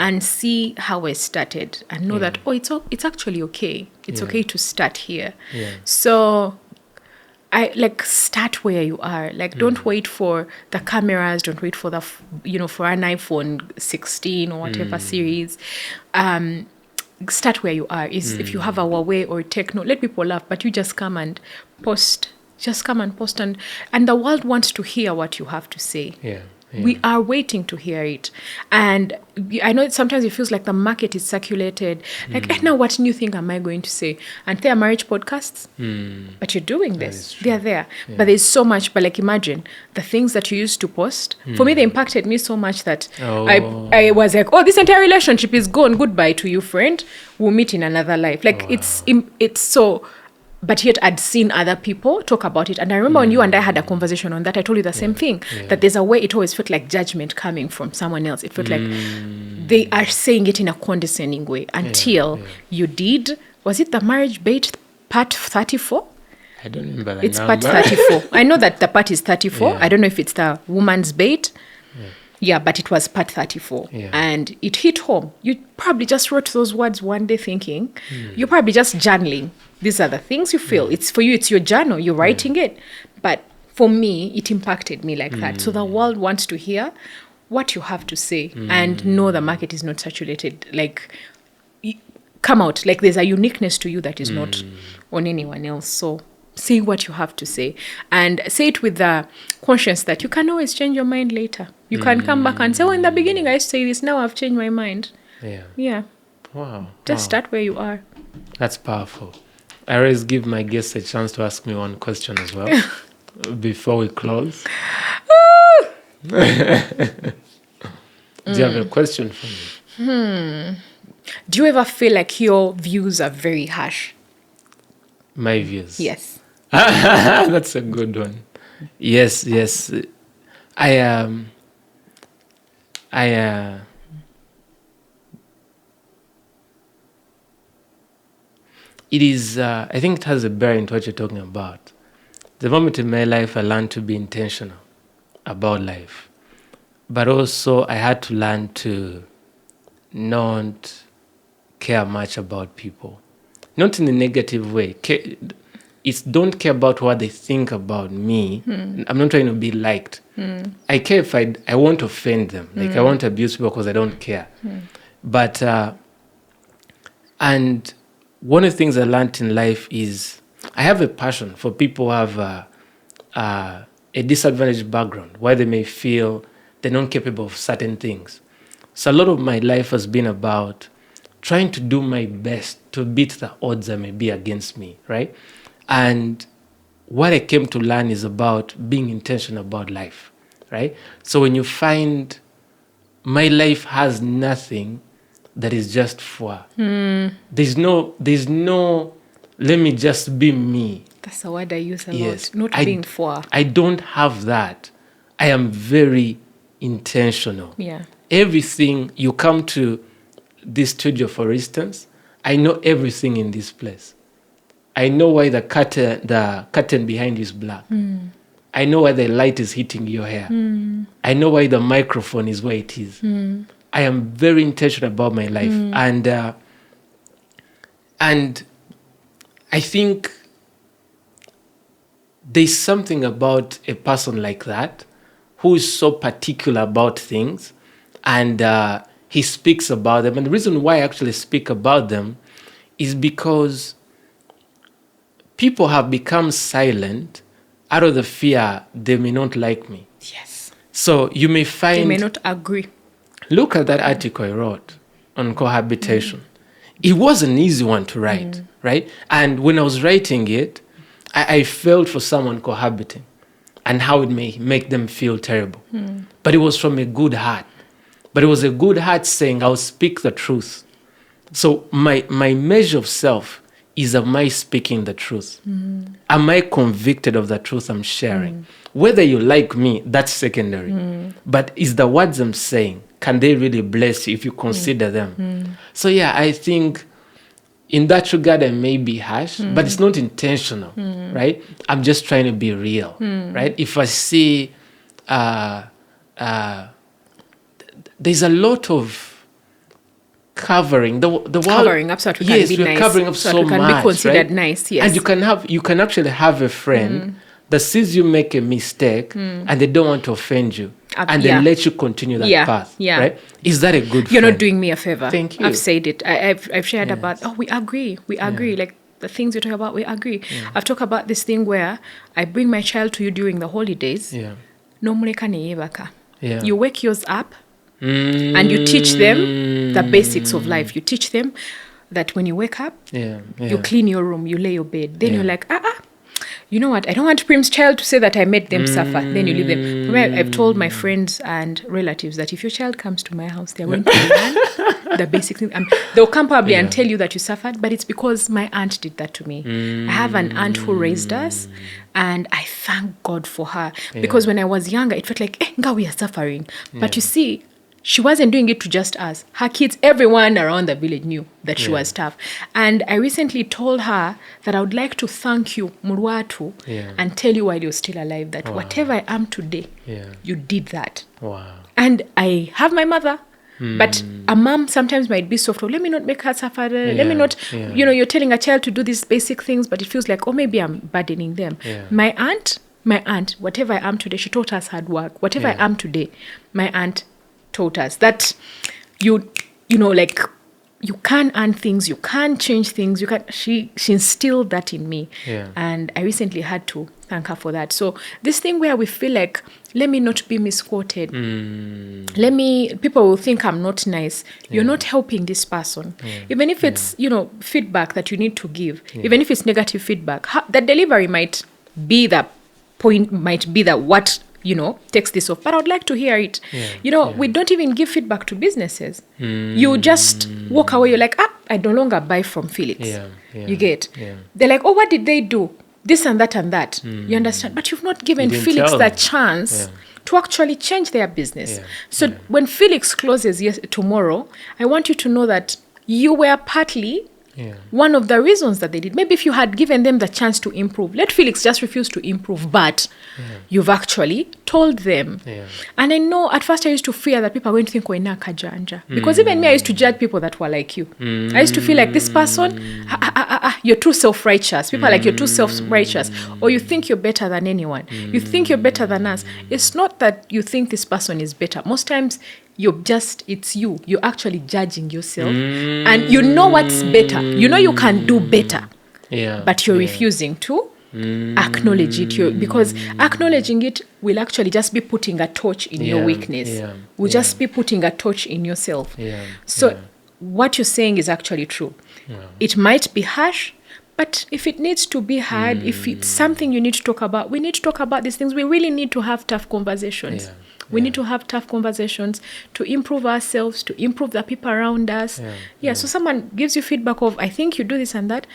and see how I started and know that, it's actually okay. It's okay to start here. So I start where you are. Don't wait for the cameras. Don't wait for for an iPhone 16 or whatever series. Start where you are. If you have a Huawei or Techno, let people laugh, but you just come and post. Just come and post, and the world wants to hear what you have to say. We are waiting to hear it. And I know sometimes it feels like the market is circulated. Now what new thing am I going to say? And there are marriage podcasts, but you're doing this. They are there. But there's so much. But imagine the things that you used to post. For me, they impacted me so much that I was like, this entire relationship is gone. Goodbye to you, friend. We'll meet in another life. It's so... but yet I'd seen other people talk about it. And I remember when you and I had a conversation on that, I told you the same thing, that there's a way it always felt like judgment coming from someone else. It felt like they are saying it in a condescending way until you did. Was it the marriage bait part 34?
I don't remember that
It's
number.
part 34. I know that the part is 34. I don't know if it's the woman's bait. Yeah, but it was part 34. And it hit home. You probably just wrote those words one day thinking, you're probably just journaling. These are the things you feel. It's for you, it's your journal. You're writing it. But for me, it impacted me like that. So the world wants to hear what you have to say and know the market is not saturated. Like, come out. Like, there's a uniqueness to you that is not on anyone else. So say what you have to say. And say it with the conscience that you can always change your mind later. You can come back and say, oh, in the beginning I used to say this. Now I've changed my mind. Yeah.
Wow.
Just start where you are.
That's powerful. I always give my guests a chance to ask me one question as well before we close. Do you have a question for me?
Do you ever feel like your views are very harsh?
My views?
Yes.
That's a good one. Yes. It is, I think it has a bearing to what you're talking about. The moment in my life I learned to be intentional about life. But also I had to learn to not care much about people. Not in a negative way. It's don't care about what they think about me. I'm not trying to be liked. I care if I won't offend them. Like I won't abuse people because I don't care. But, and one of the things I learned in life is I have a passion for people who have a disadvantaged background, where they may feel they're not capable of certain things. So a lot of my life has been about trying to do my best to beat the odds that may be against me, right? And what I came to learn is about being intentional about life, right? So when you find my life has nothing that is just for, there's no, let me just be me.
That's a word I use a lot. Not being for.
I don't have that. I am very intentional.
Yeah.
Everything, you come to this studio, for instance, I know everything in this place. I know why the curtain behind you is black. I know why the light is hitting your hair. I know why the microphone is where it is. I am very intentional about my life. And I think there's something about a person like that who is so particular about things, and he speaks about them. And the reason why I actually speak about them is because people have become silent out of the fear they may not like me.
Yes.
So you may find...
They may not agree.
Look at that article I wrote on cohabitation. It was an easy one to write, right? And when I was writing it, I felt for someone cohabiting and how it may make them feel terrible. But it was from a good heart. But it was a good heart saying, I'll speak the truth. So my measure of self is, am I speaking the truth? Am I convicted of the truth I'm sharing? Whether you like me, that's secondary. But is the words I'm saying, can they really bless you if you consider them? So yeah, I think in that regard, I may be harsh, but it's not intentional, right? I'm just trying to be real, right? If I see, there's a lot of covering. The world,
covering up so that we
yes,
can be
we're
nice.
covering up so
that we can
much,
be considered
right?
nice, yes.
And you can actually have a friend that sees you make a mistake and they don't want to offend you. And they let you continue that path, right? Is that a good
You're
friend?
not doing me a favor.
Thank you.
I've said it. I've shared about, we agree. Like the things you talk about, we agree. I've talked about this thing where I bring my child to you during the holidays. No muleka neyebaka. You wake yours up and you teach them the basics of life. You teach them that when you wake up, you clean your room, you lay your bed. Then you're like, you know what? I don't want Prim's child to say that I made them suffer. Then you leave them. For me, I've told my friends and relatives that if your child comes to my house, they're going to learn the basic things. They'll come probably and tell you that you suffered, but it's because my aunt did that to me. I have an aunt who raised us, and I thank God for her. Because when I was younger, it felt like, nga, we are suffering. But you see, she wasn't doing it to just us. Her kids, everyone around the village knew that she was tough. And I recently told her that I would like to thank you, Murwatu, and tell you while you're still alive that whatever I am today, you did that.
Wow.
And I have my mother, but a mom sometimes might be soft. Oh, let me not make her suffer. Let me not, you're telling a child to do these basic things, but it feels like, oh, maybe I'm burdening them. My aunt, whatever I am today, she taught us hard work. Whatever I am today, my aunt taught us that you can earn things, you can change things, she instilled that in me. And I recently had to thank her for that. So this thing where we feel like, let me not be misquoted, people will think I'm not nice. You're not helping this person. Even if it's feedback that you need to give, even if it's negative feedback, the delivery might be the point, might be that what takes this off. But I would like to hear it. We don't even give feedback to businesses. You just walk away. You're like, I no longer buy from Felix. You get? They're like, oh, what did they do? This and that and that. You understand? But you've not given Felix the chance to actually change their business. So when Felix closes tomorrow, I want you to know that you were partly one of the reasons that they did. Maybe if you had given them the chance to improve, let Felix just refuse to improve, but you've actually told them. And I know at first I used to fear that people are going to think, oh, ina kajanja. Because even me, I used to judge people that were like you. I used to feel like this person, you're too self-righteous. People are like, you're too self-righteous. Or you think you're better than anyone. You think you're better than us. It's not that you think this person is better. Most times, it's you. You're actually judging yourself. And you know what's better. You know you can do better. But you're refusing to acknowledge it. Because acknowledging it will actually just be putting a torch in your weakness. Will just be putting a torch in yourself. So what you're saying is actually true. It might be harsh, but if it needs to be hard, if it's something you need to talk about, we need to talk about these things. We really need to have tough conversations. We need to have tough conversations to improve ourselves, to improve the people around us. So someone gives you feedback of, I think you do this and that.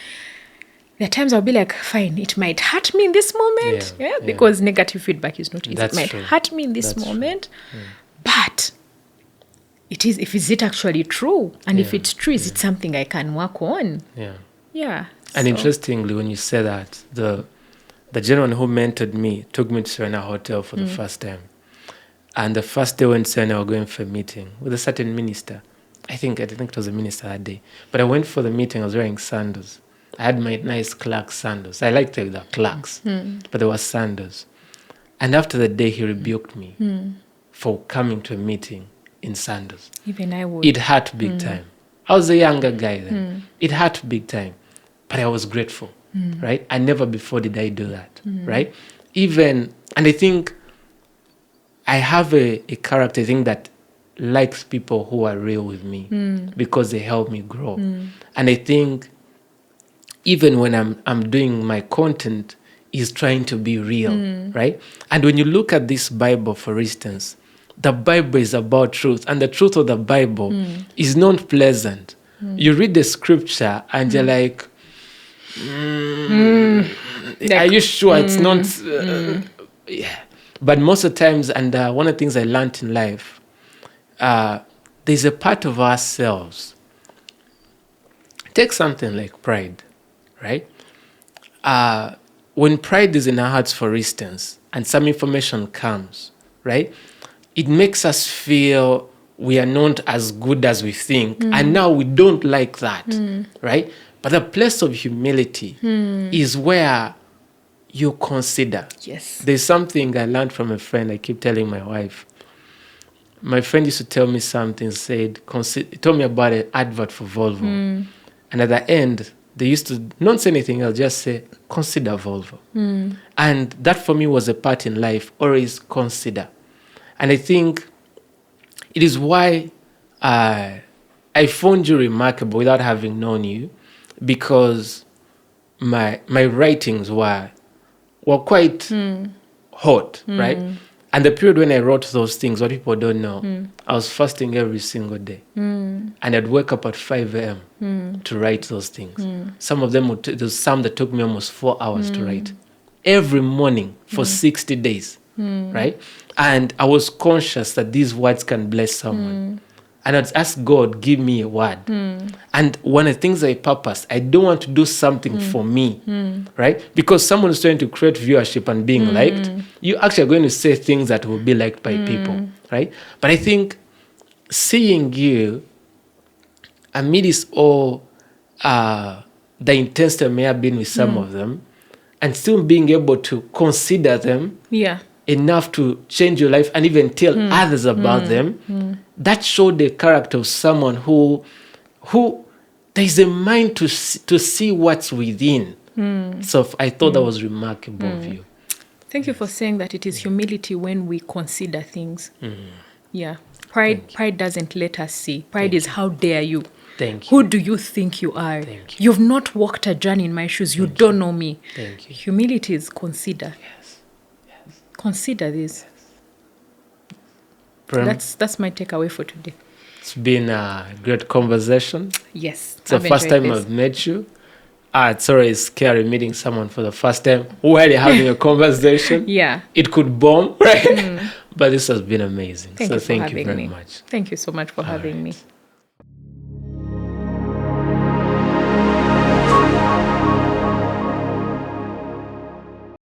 There are times I'll be like, fine, it might hurt me in this moment. Because negative feedback is not easy. It might hurt me in this moment. But is it actually true? And if it's true, is it something I can work on?
And interestingly, when you say that, the gentleman who mentored me took me to Serena Hotel for the first time. And the first day when Serena were going for a meeting with a certain minister, I think it was a minister that day. But I went for the meeting, I was wearing sandals. I had my nice Clark sandals. I liked the Clarks, but there were sandals. And after the day, he rebuked me for coming to a meeting in sandals.
Even I would.
It hurt big time. I was a younger guy then. It hurt big time. But I was grateful, right? And never before did I do that, right? And I think I have a character, I think, that likes people who are real with me because they help me grow. And I think even when I'm doing my content, is trying to be real, right? And when you look at this Bible, for instance, the Bible is about truth, and the truth of the Bible is not pleasant. You read the scripture and you're like, are you sure it's not? But most of the times, and one of the things I learned in life, there's a part of ourselves. Take something like pride, right? When pride is in our hearts, for instance, and some information comes, right? It makes us feel we are not as good as we think. And now we don't like that, right? But the place of humility is where you consider.
Yes.
There's something I learned from a friend. I keep telling my wife. My friend used to tell me something, he told me about an advert for Volvo. And at the end, they used to not say anything else, just say, consider Volvo. And that for me was a part in life, always consider. And I think it is why I found you remarkable without having known you, because my writings were were quite hot, right? And the period when I wrote those things, what people don't know, I was fasting every single day. And I'd wake up at 5 a.m. to write those things. Some of them, there's some that took me almost 4 hours to write. Every morning for 60 days, right? And I was conscious that these words can bless someone. And I'd ask God, give me a word. And one of the things I purpose, I don't want to do something for me, right? Because someone is trying to create viewership and being liked, you actually are going to say things that will be liked by people, right? But I think seeing you amidst all the intensity may have been with some of them, and still being able to consider them enough to change your life and even tell others about them, that showed the character of someone who there is a mind to see what's within. So I thought that was remarkable of you.
Thank you for saying that it is humility when we consider things. Yeah. Pride doesn't let us see. Pride is how dare you.
Thank you.
Who do you think you are?
Thank you.
You've not walked a journey in my shoes. You don't know me.
Thank you.
Humility is consider.
Yes.
Consider this.
Prim,
That's my takeaway for today.
it's been a great conversation.
Yes.
It's the first time I've met you. It's always scary meeting someone for the first time while you're having a conversation.
Yeah.
It could bomb, right? But this has been amazing.
Thank you for
thank
having
you very
me.
much.
Thank you so much for having me.